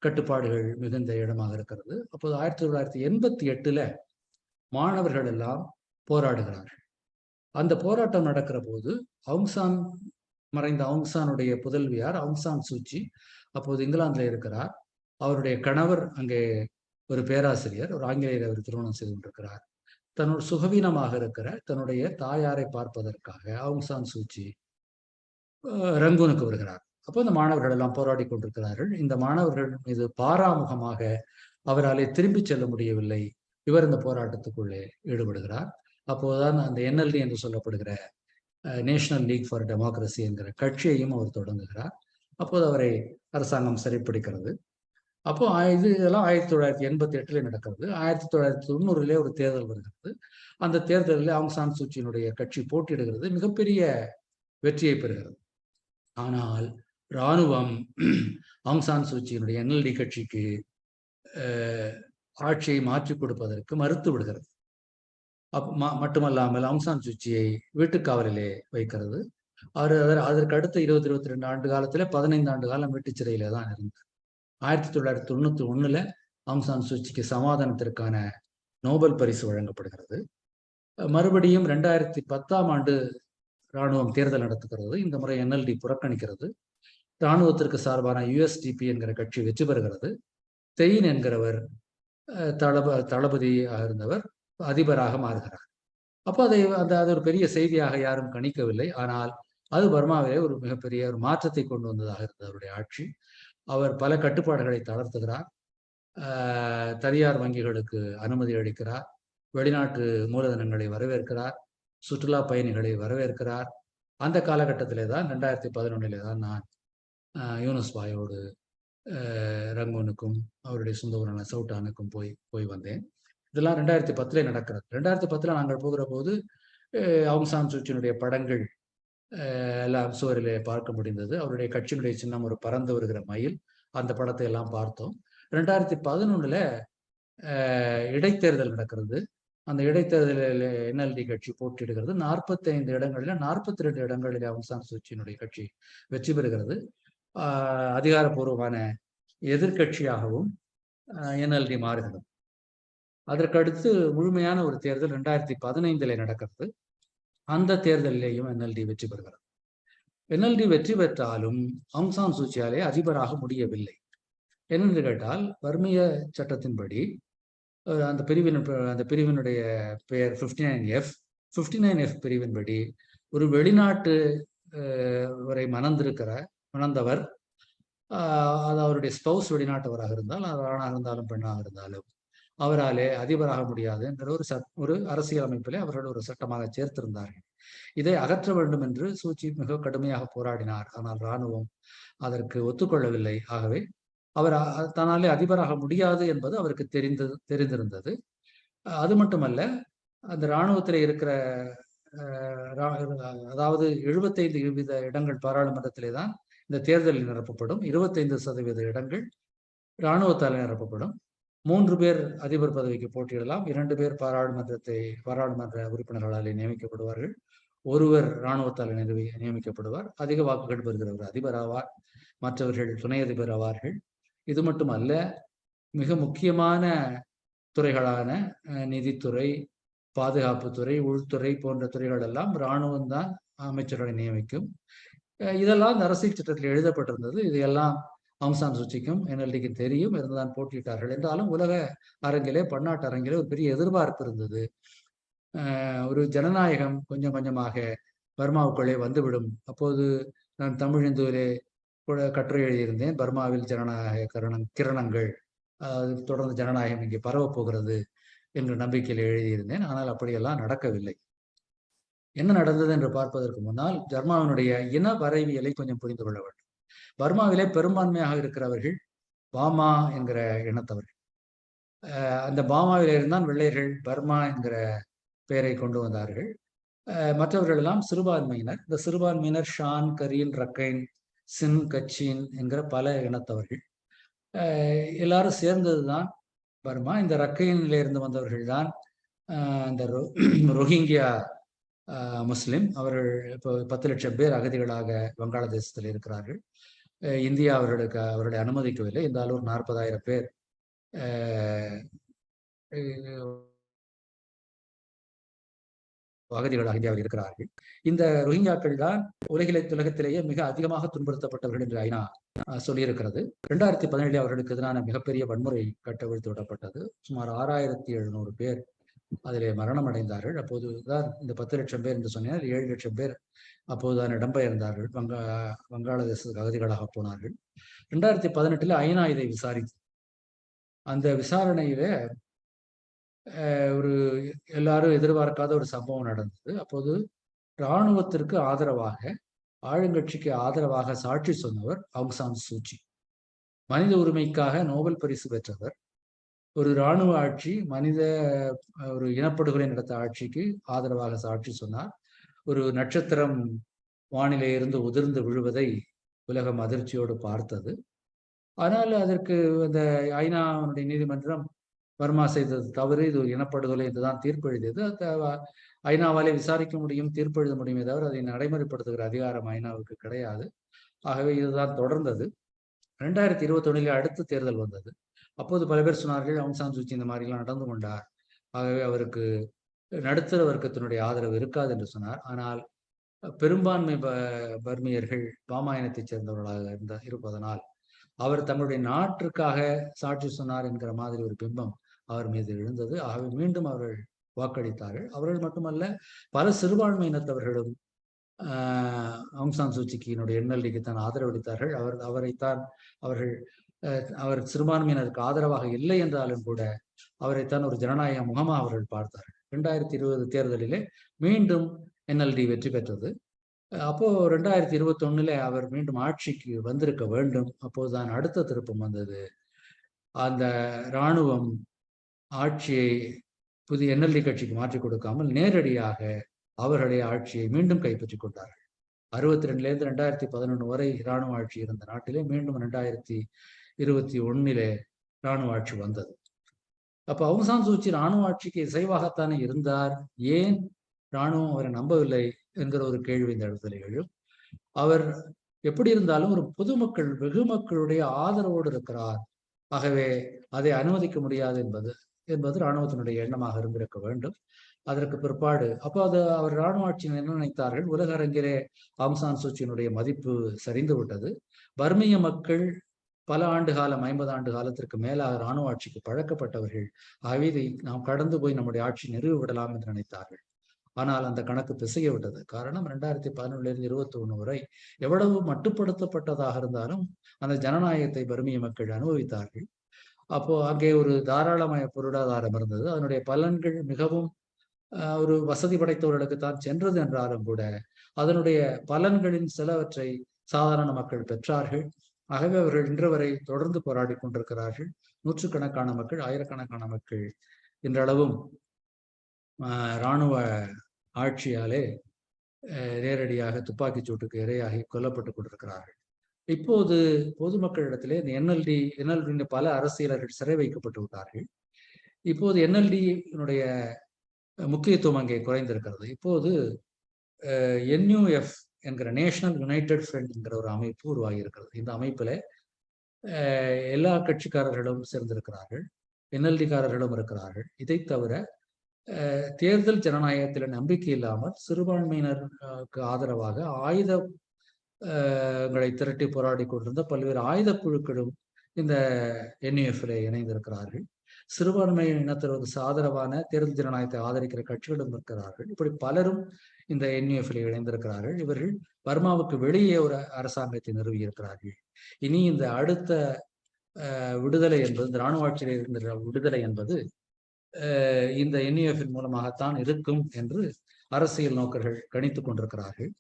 கட்டுப்பாடுகள் மிகுந்த இடமாக இருக்கிறது. அப்போது 1988 மாணவர்கள் எல்லாம் போராடுகிறார்கள். அந்த போராட்டம் நடக்கிற போது மறைந்த அவுங்சானுடைய புதல்வியார் அவுங்சான் சூச்சி அப்போது இங்கிலாந்துல இருக்கிறார். அவருடைய கணவர் அங்கே ஒரு பேராசிரியர், ஒரு ஆங்கிலேயர் அவர் திருமணம் செய்து கொண்டிருக்கிறார். தன்னோட சுகவீனமாக இருக்கிற தன்னுடைய தாயாரை பார்ப்பதற்காக அவுங்சான் சூச்சி ரங்கூனுக்கு வருகிறார். அப்போ இந்த மாணவர்கள் எல்லாம் போராடி கொண்டிருக்கிறார்கள். இந்த மாணவர்கள் மீது பாராமுகமாக அவராலே திரும்பி செல்ல முடியவில்லை. இவர் இந்த போராட்டத்துக்குள்ளே ஈடுபடுகிறார். அப்போதுதான் அந்த NLD என்று சொல்லப்படுகிற நேஷனல் லீக் ஃபார் டெமோக்ரஸி என்கிற கட்சியையும் அவர் தொடங்குகிறார். அப்போது அவரை அரசாங்கம் சிறைப்பிடிக்கிறது. அப்போ இதெல்லாம் 1988 நடக்கிறது. 1990 ஒரு தேர்தல் வருகிறது. அந்த தேர்தலில் ஆங் சான் சூச்சியினுடைய கட்சி போட்டியிடுகிறது, மிகப்பெரிய வெற்றியை பெறுகிறது. ஆனால் இராணுவம் ஆங் சான் சூச்சியினுடைய NLD கட்சிக்கு ஆட்சியை மாற்றி கொடுப்பதற்கு மறுத்து விடுகிறது. மட்டுமல்லாமல் ஆங் சான் சூச்சியை வீட்டுக்காவலிலே வைக்கிறது. அதற்கு அடுத்த 22 ஆண்டு காலத்துல 15 ஆண்டு காலம் வீட்டு சிறையிலே தான் இருந்தார். 1991 ஆங் சான் சூச்சிக்கு சமாதானத்திற்கான நோபல் பரிசு வழங்கப்படுகிறது. மறுபடியும் 2010 இராணுவம் தேர்தல் நடத்துகிறது. இந்த முறை NLD புறக்கணிக்கிறது. இராணுவத்திற்கு சார்பான USDP என்கிற கட்சி வெற்றி பெறுகிறது. தெயின் என்கிறவர் தளபதியாக இருந்தவர் அதிபராக மாறுகிறார். அப்போ அது ஒரு பெரிய செய்தியாக யாரும் கணிக்கவில்லை. ஆனால் அது பர்மாவிலே ஒரு மிகப்பெரிய ஒரு மாற்றத்தை கொண்டு வந்ததாக இருந்தது அவருடைய ஆட்சி. அவர் பல கட்டுப்பாடுகளை தளர்த்துகிறார். தனியார் வங்கிகளுக்கு அனுமதி அளிக்கிறார். வெளிநாட்டு மூலதனங்களை வரவேற்கிறார். சுற்றுலா பயணிகளை வரவேற்கிறார். அந்த காலகட்டத்திலே தான் 2011 தான் நான் யூனுஸ் பாயோடு ரங்கூனுக்கும் அவருடைய சொந்த ஊரான சவுட்டானுக்கும் போய் வந்தேன். இதெல்லாம் 2010 நடக்கிறது. 2010 நாங்கள் போகிற போது ஆங் சான் சூச்சியினுடைய படங்கள் எல்லாம் சுவரிலே பார்க்க முடிந்தது. அவருடைய கட்சியினுடைய சின்னம் ஒரு பறந்து வருகிற மயில். அந்த படத்தை எல்லாம் பார்த்தோம். 2011 இடைத்தேர்தல் நடக்கிறது. அந்த இடைத்தேர்தலில் என்எல்டி கட்சி போட்டியிடுகிறது. 45 இடங்களில் 42 இடங்களில் ஆங் சான் சூச்சியினுடைய கட்சி வெற்றி பெறுகிறது. அதிகாரப்பூர்வமான எதிர்கட்சியாகவும் என்எல்டி மாறுகிறது. அதற்கடுத்து முழுமையான ஒரு தேர்தல் 2015 நடக்கிறது. அந்த தேர்தலிலேயும் என்எல்டி வெற்றி பெறுகிறது. என்எல்டி வெற்றி பெற்றாலும் ஆங் சான் சூச்சியாலே அதிபராக முடியவில்லை. என்னென்று கேட்டால், வர்மிய சட்டத்தின்படி அந்த பிரிவினுடைய பெயர் 59F பிரிவின்படி ஒரு வெளிநாட்டு வரை மணந்தவர், அது அவருடைய ஸ்பௌஸ் வெளிநாட்டவராக இருந்தால், அது ஆணாக இருந்தாலும் பெண்ணாக இருந்தாலும் அவராலே அதிபராக முடியாது என்ற ஒரு அரசியல் அமைப்பிலே அவர்கள் ஒரு சட்டமாக சேர்த்திருந்தார்கள். இதை அகற்ற வேண்டும் என்று சூச்சி மிக கடுமையாக போராடினார். ஆனால் இராணுவம் அதற்கு ஒத்துக்கொள்ளவில்லை. ஆகவே அவர் தன்னாலே அதிபராக முடியாது என்பது அவருக்கு தெரிந்திருந்தது. அது மட்டுமல்ல, அந்த இராணுவத்தில் இருக்கிற அதாவது 75% இடங்கள் பாராளுமன்றத்திலே தான் இந்த தேர்தலில் நிரப்பப்படும். 25% இடங்கள் இராணுவத்தால் நிரப்பப்படும். 3 பேர் அதிபர் பதவிக்கு போட்டியிடலாம். 2 பேர் பாராளுமன்ற உறுப்பினர்களால் நியமிக்கப்படுவார்கள். ஒருவர் இராணுவத்தால் நியமிக்கப்படுவார். அதிக வாக்குகள் பெறுகிறவர் அதிபர் ஆவார், மற்றவர்கள் துணை அதிபர் ஆவார்கள். இது மட்டுமல்ல, மிக முக்கியமான துறைகளான நிதித்துறை, பாதுகாப்புத்துறை, உள்துறை போன்ற துறைகள் எல்லாம் இராணுவம் தான் அமைச்சர்களை நியமிக்கும். இதெல்லாம் இந்த அரசியல் சட்டத்தில் எழுதப்பட்டிருந்தது. இதையெல்லாம் ஆங் சான் சூச்சிக்கும் என்எல்டிக்கும் தெரியும், இருந்துதான் போட்டியிட்டார்கள். என்றாலும் உலக அரங்கிலே, பன்னாட்டு அரங்கிலே ஒரு பெரிய எதிர்பார்ப்பு இருந்தது. ஒரு ஜனநாயகம் கொஞ்சம் கொஞ்சமாக பர்மாவுக்குள்ளே வந்துவிடும். அப்போது நான் தமிழ் இந்துவிலே கட்டுரை எழுதியிருந்தேன். பர்மாவில் ஜனநாயக கிரணங்கள், தொடர்ந்து ஜனநாயகம் இங்கே பரவப் போகிறது என்ற நம்பிக்கையில் எழுதியிருந்தேன். ஆனால் அப்படியெல்லாம் நடக்கவில்லை. என்ன நடந்தது என்று பார்ப்பதற்கு முன்னால் பர்மாவினுடைய இன வரைவியலை கொஞ்சம் புரிந்து கொள்ள வேண்டும். பர்மாவிலே பெரும்பான்மையாக இருக்கிறவர்கள் பாமா என்கிற இனத்தவர்கள். அந்த பாமாவிலே இருந்தான் வெள்ளையர்கள் பர்மா என்கிற பெயரை கொண்டு வந்தார்கள். மற்றவர்கள் எல்லாம் சிறுபான்மையினர். இந்த சிறுபான்மையினர் ஷான், கரீன், ரக்கைன், சின், கச்சின் என்கிற பல இனத்தவர்கள். எல்லாரும் சேர்ந்ததுதான் பர்மா. இந்த ரக்கையினில இருந்து வந்தவர்கள் தான் இந்த ரோஹிங்கியா முஸ்லிம். அவர்கள் இப்போ 10 லட்சம் பேர் அகதிகளாக வங்காளதேசத்தில் இருக்கிறார்கள். இந்தியா அவர்களை அனுமதிக்கவில்லை. இந்த அளவு 40,000 பேர் அகதிகளாக இந்தியாவில் இருக்கிறார்கள். இந்த ரோஹிங்கியாக்கள் தான் உலகத்திலேயே மிக அதிகமாக துன்புறுத்தப்பட்டவர்கள் என்று ஐநா சொல்லியிருக்கிறது. 2017 அவர்களுக்கு எதிரான மிகப்பெரிய வன்முறை கட்டவிழ்த்து விடப்பட்டது. சுமார் 6,700 பேர் அதிலே மரணம் அடைந்தார்கள். அப்போதுதான் இந்த 10 லட்சம் பேர் என்று சொன்னால் 7 லட்சம் பேர் அப்போதுதான் இடம்பெயர்ந்தார்கள், வங்காளதேசத்துக்கு அகதிகளாக போனார்கள். 2018 ஐநா இதை விசாரித்து, அந்த விசாரணையில ஒரு எல்லாரும் எதிர்பார்க்காத ஒரு சம்பவம் நடந்தது. அப்போது இராணுவத்திற்கு ஆதரவாக, ஆளுங்கட்சிக்கு ஆதரவாக சாட்சி சொன்னவர் ஆங் சான் சூச்சி. மனித உரிமைக்காக நோபல் பரிசு பெற்றவர். ஒரு இராணுவ ஆட்சி, ஒரு இனப்படுகொலை நடத்த ஆட்சிக்கு ஆதரவாக சாட்சி சொன்னார். ஒரு நட்சத்திரம் வானிலே இருந்து உதிர்ந்து விழுவதை உலகம் அதிர்ச்சியோடு பார்த்தது. ஆனால் அதற்கு அந்த ஐநாவுடைய நீதிமன்றம் பர்மா செய்தது தவறு, இது ஒரு இனப்படுகொலை என்றுதான் தீர்ப்பு எழுதியது. ஐநாவாலே விசாரிக்க முடியும், தீர்ப்பு எழுத முடியுமே தவிர அதை நடைமுறைப்படுத்துகிற அதிகாரம் ஐநாவுக்கு கிடையாது. ஆகவே இதுதான் தொடர்ந்தது. 2021 அடுத்த தேர்தல் வந்தது. அப்போது பல பேர் சொன்னார்கள், ஆங் சான் சூச்சி இந்த மாதிரிலாம் நடந்து கொண்டார், ஆகவே அவருக்கு நடுத்தர வர்க்கத்தினுடைய ஆதரவு இருக்காது என்று சொன்னார். ஆனால் பெரும்பான்மை பர்மியர்கள் பாமா இனத்தைச் சேர்ந்தவர்களாக இருப்பதனால் அவர் தங்களுடைய நாட்டிற்காக சாட்சி சொன்னார் என்கிற மாதிரி ஒரு பிம்பம் அவர் மீது எழுந்தது. ஆகவே மீண்டும் அவர்கள் வாக்களித்தார்கள். அவர்கள் மட்டுமல்ல, பல சிறுபான்மையினத்தவர்களும் ஆங் சான் சூச்சிக்கு என்எல்டிக்கு தான் ஆதரவளித்தார்கள். அவர் சிறுபான்மையினருக்கு ஆதரவாக இல்லை என்றாலும் கூட அவரைத்தான் ஒரு ஜனநாயக முகமாக அவர்கள் பார்த்தார்கள். 2020 தேர்தலிலே மீண்டும் என்எல்டி வெற்றி பெற்றது. அப்போ 2021 அவர் மீண்டும் ஆட்சிக்கு வந்திருக்க வேண்டும். அப்போதுதான் அடுத்த திருப்பம் வந்தது. அந்த இராணுவம் ஆட்சியை புதிய என்எல்டி கட்சிக்கு மாற்றிக் கொடுக்காமல் நேரடியாக அவர்களுடைய ஆட்சியை மீண்டும் கைப்பற்றிக் கொண்டார்கள். 62லேருந்து 2011 வரை இராணுவ ஆட்சி இருந்த நாட்டிலே மீண்டும் 2021 இராணுவ ஆட்சி வந்தது. அப்ப அவுங் சான் சூச்சி இராணுவ ஆட்சிக்கு இசைவாகத்தானே இருந்தார், ஏன் இராணுவம் அவரை நம்பவில்லை என்கிற ஒரு கேள்வி இந்த இடத்துல எழும். அவர் எப்படி இருந்தாலும் ஒரு பொதுமக்கள் வெகு மக்களுடைய ஆதரவோடு இருக்கிறார், ஆகவே அதை அனுமதிக்க முடியாது என்பது இராணுவத்தினுடைய எண்ணமாக இருந்திருக்க வேண்டும். அதற்கு பிற்பாடு அவர் இராணுவ ஆட்சியினர் என்ன நினைத்தார்கள், உலக அரங்கிலே ஆங் சான் சூச்சியினுடைய மதிப்பு சரிந்து விட்டது, பர்மிய மக்கள் பல ஆண்டு காலம் 50 ஆண்டு காலத்திற்கு மேலாக இராணுவ ஆட்சிக்கு பழக்கப்பட்டவர்கள், ஆகவே இதை நாம் கடந்து போய் நம்முடைய ஆட்சி நிறுவி விடலாம் என்று நினைத்தார்கள். ஆனால் அந்த கணக்கு பிசைய விட்டது. காரணம் 2011லிருந்து 21 வரை எவ்வளவு மட்டுப்படுத்தப்பட்டதாக இருந்தாலும் அந்த ஜனநாயகத்தை பர்மிய மக்கள் அனுபவித்தார்கள். அப்போ அங்கே ஒரு தாராளமய பொருளாதாரம் இருந்தது, அதனுடைய பலன்கள் மிகவும் ஒரு வசதி படைத்தவர்களுக்கு தான் சென்றது என்றாலும் கூட அதனுடைய பலன்களின் சிலவற்றை சாதாரண மக்கள் பெற்றார்கள். ஆகவே அவர்கள் இன்று வரை தொடர்ந்து போராடி கொண்டிருக்கிறார்கள். நூற்றுக்கணக்கான மக்கள், ஆயிரக்கணக்கான மக்கள் இன்றளவும் இராணுவ ஆட்சியாலே நேரடியாக துப்பாக்கிச் சூட்டுக்கு இரையாகி கொல்லப்பட்டுக் கொண்டிருக்கிறார்கள். இப்போது பொதுமக்களிடத்திலே இந்த என்எல்டி பல அரசியலர்கள் சிறை வைக்கப்பட்டு விட்டார்கள். இப்போது என்எல்டியினுடைய முக்கியத்துவம் அங்கே குறைந்திருக்கிறது. இப்போது என்யூஎஃப் என்கிற நேஷனல் யுனைடெட் ஃப்ரண்ட் என்கிற ஒரு அமைப்பு உருவாகி இருக்கிறது. இந்த அமைப்புல எல்லா கட்சிக்காரர்களும் சேர்ந்திருக்கிறார்கள், என்எல்டிக்காரர்களும் இருக்கிறார்கள். இதை தவிர தேர்தல் ஜனநாயகத்தில் நம்பிக்கை இல்லாமல் சிறுபான்மையினருக்கு ஆதரவாக ஆயுதங்களை திரட்டி போராடி கொண்டிருந்த பல்வேறு ஆயுத குழுக்களும் இந்த என்யூஎஃப்ல இணைந்திருக்கிறார்கள். சிறுபான்மை இனத்திற்கு ஆதரவான தேர்தல் ஜனநாயகத்தை ஆதரிக்கிற கட்சிகளும் இருக்கிறார்கள். இப்படி பலரும் இந்த என்யூஎஃப்ல இணைந்திருக்கிறார்கள். இவர்கள் பர்மாவுக்கு வெளியே ஒரு அரசாங்கத்தை நிறுவி இருக்கிறார்கள். இனி இந்த அடுத்த விடுதலை என்பது, இந்த இராணுவ ஆட்சியில் இருந்த விடுதலை என்பது இந்த என்யூஎஃபின் மூலமாகத்தான் இருக்கும் என்று அரசியல் நோக்கர்கள் கணித்துக் கொண்டிருக்கிறார்கள்.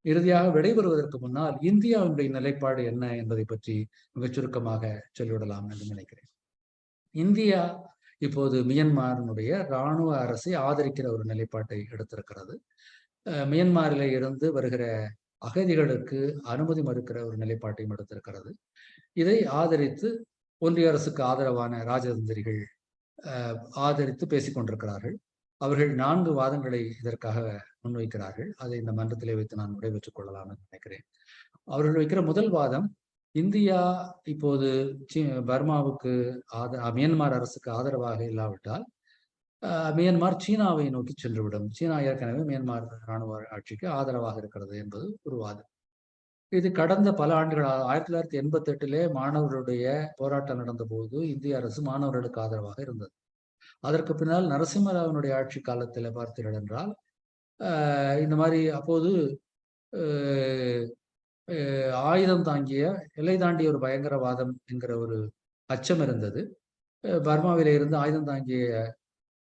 இறுதியாக விடைபெறுவதற்கு முன்னால் இந்தியாவினுடைய நிலைப்பாடு என்ன என்பதை பற்றி மிகச் சுருக்கமாக சொல்லிவிடலாம் என்று நினைக்கிறேன். இந்தியா இப்போது மியன்மாரினுடைய இராணுவ அரசை ஆதரிக்கிற ஒரு நிலைப்பாட்டை எடுத்திருக்கிறது. மியன்மாரில இருந்து வருகிற அகதிகளுக்கு அனுமதி மறுக்கிற ஒரு நிலைப்பாட்டையும் எடுத்திருக்கிறது. இதை ஆதரித்து ஒன்றிய அரசுக்கு ஆதரவான ராஜதந்திரிகள் ஆதரித்து பேசிக் கொண்டிருக்கிறார்கள். அவர்கள் 4 வாதங்களை இதற்காக முன்வைக்கிறார்கள். அதை இந்த மன்றத்திலே வைத்து நான் விடைபெற்றுக் கொள்ளலாம் என்று நினைக்கிறேன். அவர்கள் வைக்கிற முதல் வாதம், இந்தியா இப்போது பர்மாவுக்கு மியன்மார் அரசுக்கு ஆதரவாக இல்லாவிட்டால் மியன்மார் சீனாவை நோக்கி சென்றுவிடும், சீனா ஏற்கனவே மியன்மார் இராணுவ ஆட்சிக்கு ஆதரவாக இருக்கிறது என்பது ஒரு வாதம். இது கடந்த பல ஆண்டுகள் 1988 மாணவர்களுடைய போராட்டம் நடந்த போது இந்திய அரசு மாணவர்களுக்கு ஆதரவாக இருந்தது. அதற்கு பின்னால் நரசிம்மராவனுடைய ஆட்சி காலத்தில் பார்த்தீர்கள் என்றால் இந்த மாதிரி அப்போது ஆயுதம் தாங்கிய, எல்லை தாண்டிய ஒரு பயங்கரவாதம் என்கிற ஒரு அச்சம் இருந்தது. பர்மாவிலே இருந்து ஆயுதம் தாங்கிய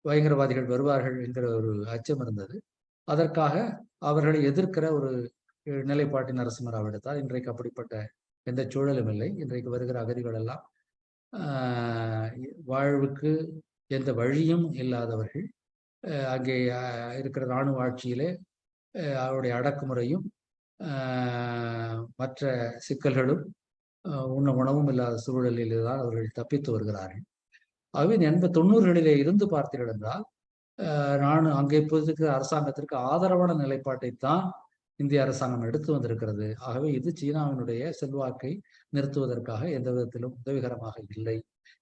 பயங்கரவாதிகள் வருவார்கள் என்கிற ஒரு அச்சம் இருந்தது. அதற்காக அவர்களை எதிர்க்கிற ஒரு நிலைப்பாட்டை நரசிம்மராவ் எடுத்தார். இன்றைக்கு அப்படிப்பட்ட எந்த சூழலும் இல்லை. இன்றைக்கு வருகிற அகதிகள் எல்லாம் வாழ்வுக்கு எந்த வழியும் இல்லாதவர்கள். அங்கே இருக்கிற இராணுவ ஆட்சியிலே அவருடைய அடக்குமுறையும் மற்ற சிக்கல்களும் உண்ண உணவும் இல்லாத சூழலில் தான் அவர்கள் தப்பித்து வருகிறார்கள். ஆகவே 90களிலே இருந்து பார்த்தீர்கள் என்றால் அங்கே இப்போதைக்கு அரசாங்கத்திற்கு ஆதரவான நிலைப்பாட்டைத்தான் இந்திய அரசாங்கம் எடுத்து வந்திருக்கிறது. ஆகவே இது சீனாவினுடைய செல்வாக்கை நிறுத்துவதற்காக எந்த விதத்திலும் உதவிகரமாக இல்லை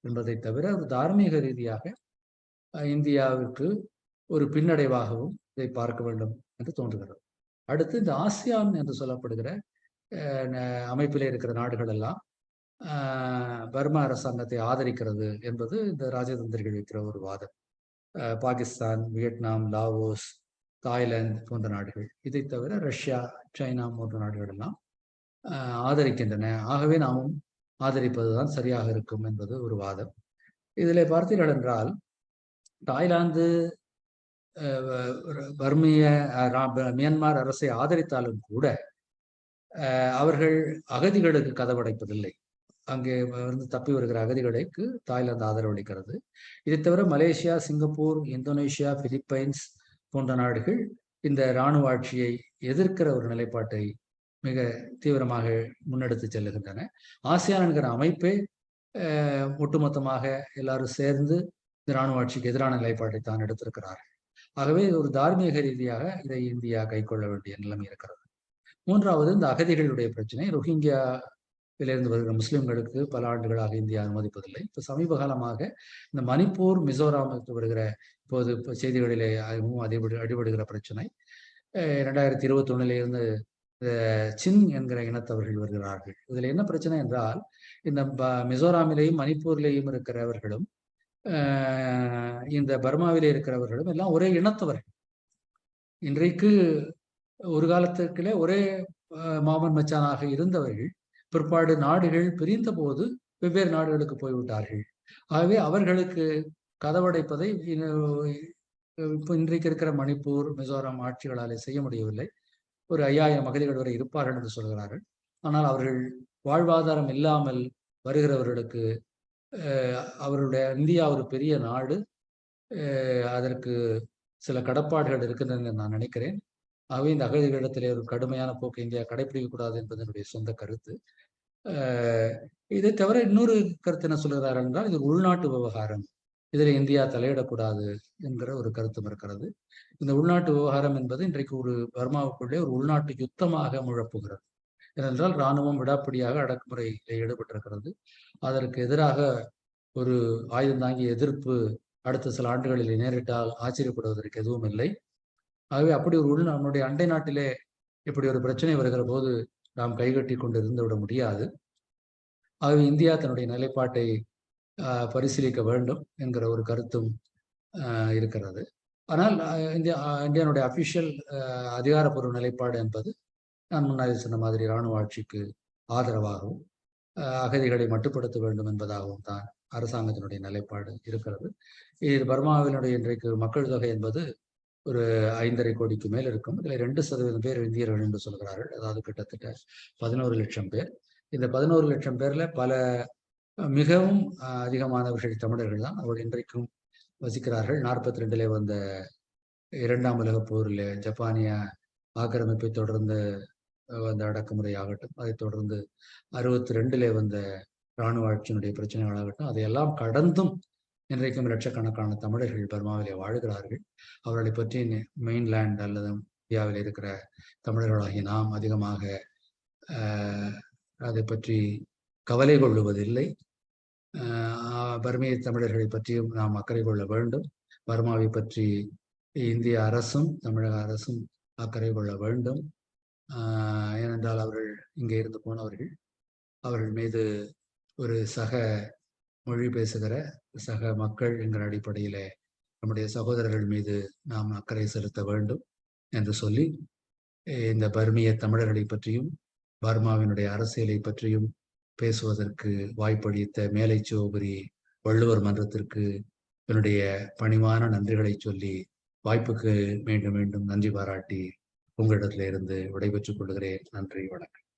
என்பதை தவிர ஒரு தார்மீக ரீதியாக இந்தியாவிற்கு ஒரு பின்னடைவாகவும் இதை பார்க்க வேண்டும் என்று தோன்றுகிறது. அடுத்து இந்த ஆசியான் என்று சொல்லப்படுகிற அமைப்பிலே இருக்கிற நாடுகள் எல்லாம் பர்மா அரசாங்கத்தை ஆதரிக்கிறது என்பது இந்த ராஜதந்திரிகள் வைக்கிற ஒரு வாதம். பாகிஸ்தான், வியட்நாம், லாவோஸ், தாய்லாந்து போன்ற நாடுகள், இதை தவிர ரஷ்யா, சைனா போன்ற நாடுகள் எல்லாம் ஆதரிக்கின்றன. ஆகவே நாமும் ஆதரிப்பதுதான் சரியாக இருக்கும் என்பது ஒரு வாதம். இதில் பார்த்தீர்கள் என்றால் தாய்லாந்து மியான்மர் அரசை ஆதரித்தாலும் கூட அவர்கள் அகதிகளுக்கு கதவடைப்பதில்லை. அங்கே வந்து தப்பி வருகிற அகதிகளுக்கு தாய்லாந்து ஆதரவளிக்கிறது. இதை தவிர மலேசியா, சிங்கப்பூர், இந்தோனேஷியா, பிலிப்பைன்ஸ் போன்ற நாடுகள் இந்த இராணுவ ஆட்சியை எதிர்க்கிற ஒரு நிலைப்பாட்டை மிக தீவிரமாக முன்னெடுத்து செல்லுகின்றன. ஆசியான் என்கிற அமைப்பே ஒட்டுமொத்தமாக எல்லாரும் சேர்ந்து இந்த இராணுவ ஆட்சிக்கு எதிரான நிலைப்பாட்டை தான் எடுத்திருக்கிறார்கள். ஆகவே ஒரு தார்மீக ரீதியாக இதை இந்தியா கைக்கொள்ள வேண்டிய நிலைமை இருக்கிறது. மூன்றாவது, இந்த அகதிகளுடைய பிரச்சனை. ரோஹிங்கியாவிலிருந்து வருகிற முஸ்லிம்களுக்கு பல ஆண்டுகளாக இந்தியா அனுமதிப்பதில்லை. இப்போ சமீப காலமாக இந்த மணிப்பூர், மிசோராமுக்கு வருகிற இப்போது செய்திகளிலே அடிபடுகிற பிரச்சனை 2021 இருந்து சின் என்கிற இனத்தவர்கள் வருகிறார்கள். இதுல என்ன பிரச்சனை என்றால், இந்த மிசோராமிலேயும் மணிப்பூர்லேயும் இருக்கிறவர்களும் இந்த பர்மாவிலே இருக்கிறவர்களும் எல்லாம் ஒரே இனத்தவர்கள். இன்றைக்கு ஒரு காலத்திற்குள்ளே ஒரே மாமன் மச்சானாக இருந்தவர்கள் பிற்பாடு நாடுகள் பிரிந்த போது வெவ்வேறு நாடுகளுக்கு போய்விட்டார்கள். ஆகவே அவர்களுக்கு கதவடைப்பதை இப்போ இன்றைக்கு இருக்கிற மணிப்பூர், மிசோராம் ஆட்சிகளாலே செய்ய முடியவில்லை. ஒரு 5000 அகதிகள் வரை இருப்பார்கள் என்று சொல்கிறார்கள். ஆனால் அவர்கள் வாழ்வாதாரம் இல்லாமல் வருகிறவர்களுக்கு அவருடைய இந்தியா ஒரு பெரிய நாடு, அதற்கு சில கடப்பாடுகள் இருக்கின்றன நான் நினைக்கிறேன். ஆகவே இந்த அகதிகளிடத்திலே ஒரு கடுமையான போக்கு இந்தியா கடைபிடிக்கக்கூடாது என்பது என்னுடைய சொந்த கருத்து. இதை தவிர இன்னொரு கருத்து என்ன சொல்கிறார்கள் என்றால், இது உள்நாட்டு விவகாரம், இதில் இந்தியா தலையிடக்கூடாது என்கிற ஒரு கருத்தும் இருக்கிறது. இந்த உள்நாட்டு விவகாரம் என்பது இன்றைக்கு ஒரு பர்மாவுக்குள்ளே ஒரு உள்நாட்டு யுத்தமாக முழப்புகிறது. ஏனென்றால் இராணுவம் விடாப்பிடியாக அடக்குமுறையில் ஈடுபட்டிருக்கிறது. அதற்கு எதிராக ஒரு ஆயுதம் தாங்கிய எதிர்ப்பு அடுத்த சில ஆண்டுகளில் நேரிட்டால் ஆச்சரியப்படுவதற்கு எதுவும் இல்லை. ஆகவே அப்படி ஒரு நம்முடைய அண்டை நாட்டிலே இப்படி ஒரு பிரச்சனை வருகிற போது நாம் கைகட்டி கொண்டு இருந்து விட முடியாது. ஆகவே இந்தியா தன்னுடைய நிலைப்பாட்டை பரிசீலிக்க வேண்டும் என்கிற ஒரு கருத்தும் இருக்கிறது. ஆனால் இந்தியாவுடைய அபிஷியல் அதிகாரப்பூர்வ நிலைப்பாடு என்பது நான் முன்னாடி சொன்ன மாதிரி இராணுவ ஆட்சிக்கு ஆதரவாகவும் அகதிகளை மட்டுப்படுத்த வேண்டும் என்பதாகவும் தான் அரசாங்கத்தினுடைய நிலைப்பாடு இருக்கிறது. இது பர்மாவினுடைய இன்றைக்கு மக்கள் தொகை என்பது ஒரு 5.5 கோடிக்கு மேல் இருக்கும். இதில் 2% பேர் இந்தியர்கள் என்று சொல்கிறார்கள். அதாவது கிட்டத்தட்ட 11 லட்சம் பேர். இந்த 11 லட்சம் பேர்ல பல மிகவும் அதிகமானவர்கள் தமிழர்கள் தான். அவர்கள் இன்றைக்கும் வசிக்கிறார்கள். 42 வந்த 2ஆம் உலகப் போரில் ஜப்பானிய ஆக்கிரமிப்பை தொடர்ந்து வந்த அடக்குமுறை ஆகட்டும், அதை தொடர்ந்து 62 வந்த இராணுவ ஆட்சியினுடைய பிரச்சனைகளாகட்டும், அதையெல்லாம் கடந்தும் இன்றைக்கும் லட்சக்கணக்கான தமிழர்கள் பர்மாவிலே வாழ்கிறார்கள். அவர்களை பற்றி மெயின்லேண்ட் அல்லது இந்தியாவில் இருக்கிற தமிழர்களாகி நாம் அதிகமாக அதை பற்றி கவலை கொள்ளுவதில்லை. பர்மிய தமிழர்களை பற்றியும் நாம் அக்கறை கொள்ள வேண்டும். பர்மாவை பற்றி இந்திய அரசும் தமிழக அரசும் அக்கறை கொள்ள வேண்டும். ஏனென்றால் அவர்கள் இங்கே இருந்து போனவர்கள், அவர்கள் மீது ஒரு சக மொழி பேசுகிற சக மக்கள் என்கிற அடிப்படையிலே நம்முடைய சகோதரர்கள் மீது நாம் அக்கறை செலுத்த வேண்டும் என்று சொல்லி, இந்த பர்மிய தமிழர்களை பற்றியும் பர்மாவினுடைய அரசியலை பற்றியும் பேசுவதற்கு வாய்ப்பளித்த மேலை சிவபுரி வள்ளுவர் மன்றத்திற்கு என்னுடைய பணிவான நன்றிகளை சொல்லி, வாய்ப்புக்கு மீண்டும் மீண்டும் நன்றி பாராட்டி உங்களிடத்திலிருந்து விடைபெற்றுக் கொள்கிறேன். நன்றி, வணக்கம்.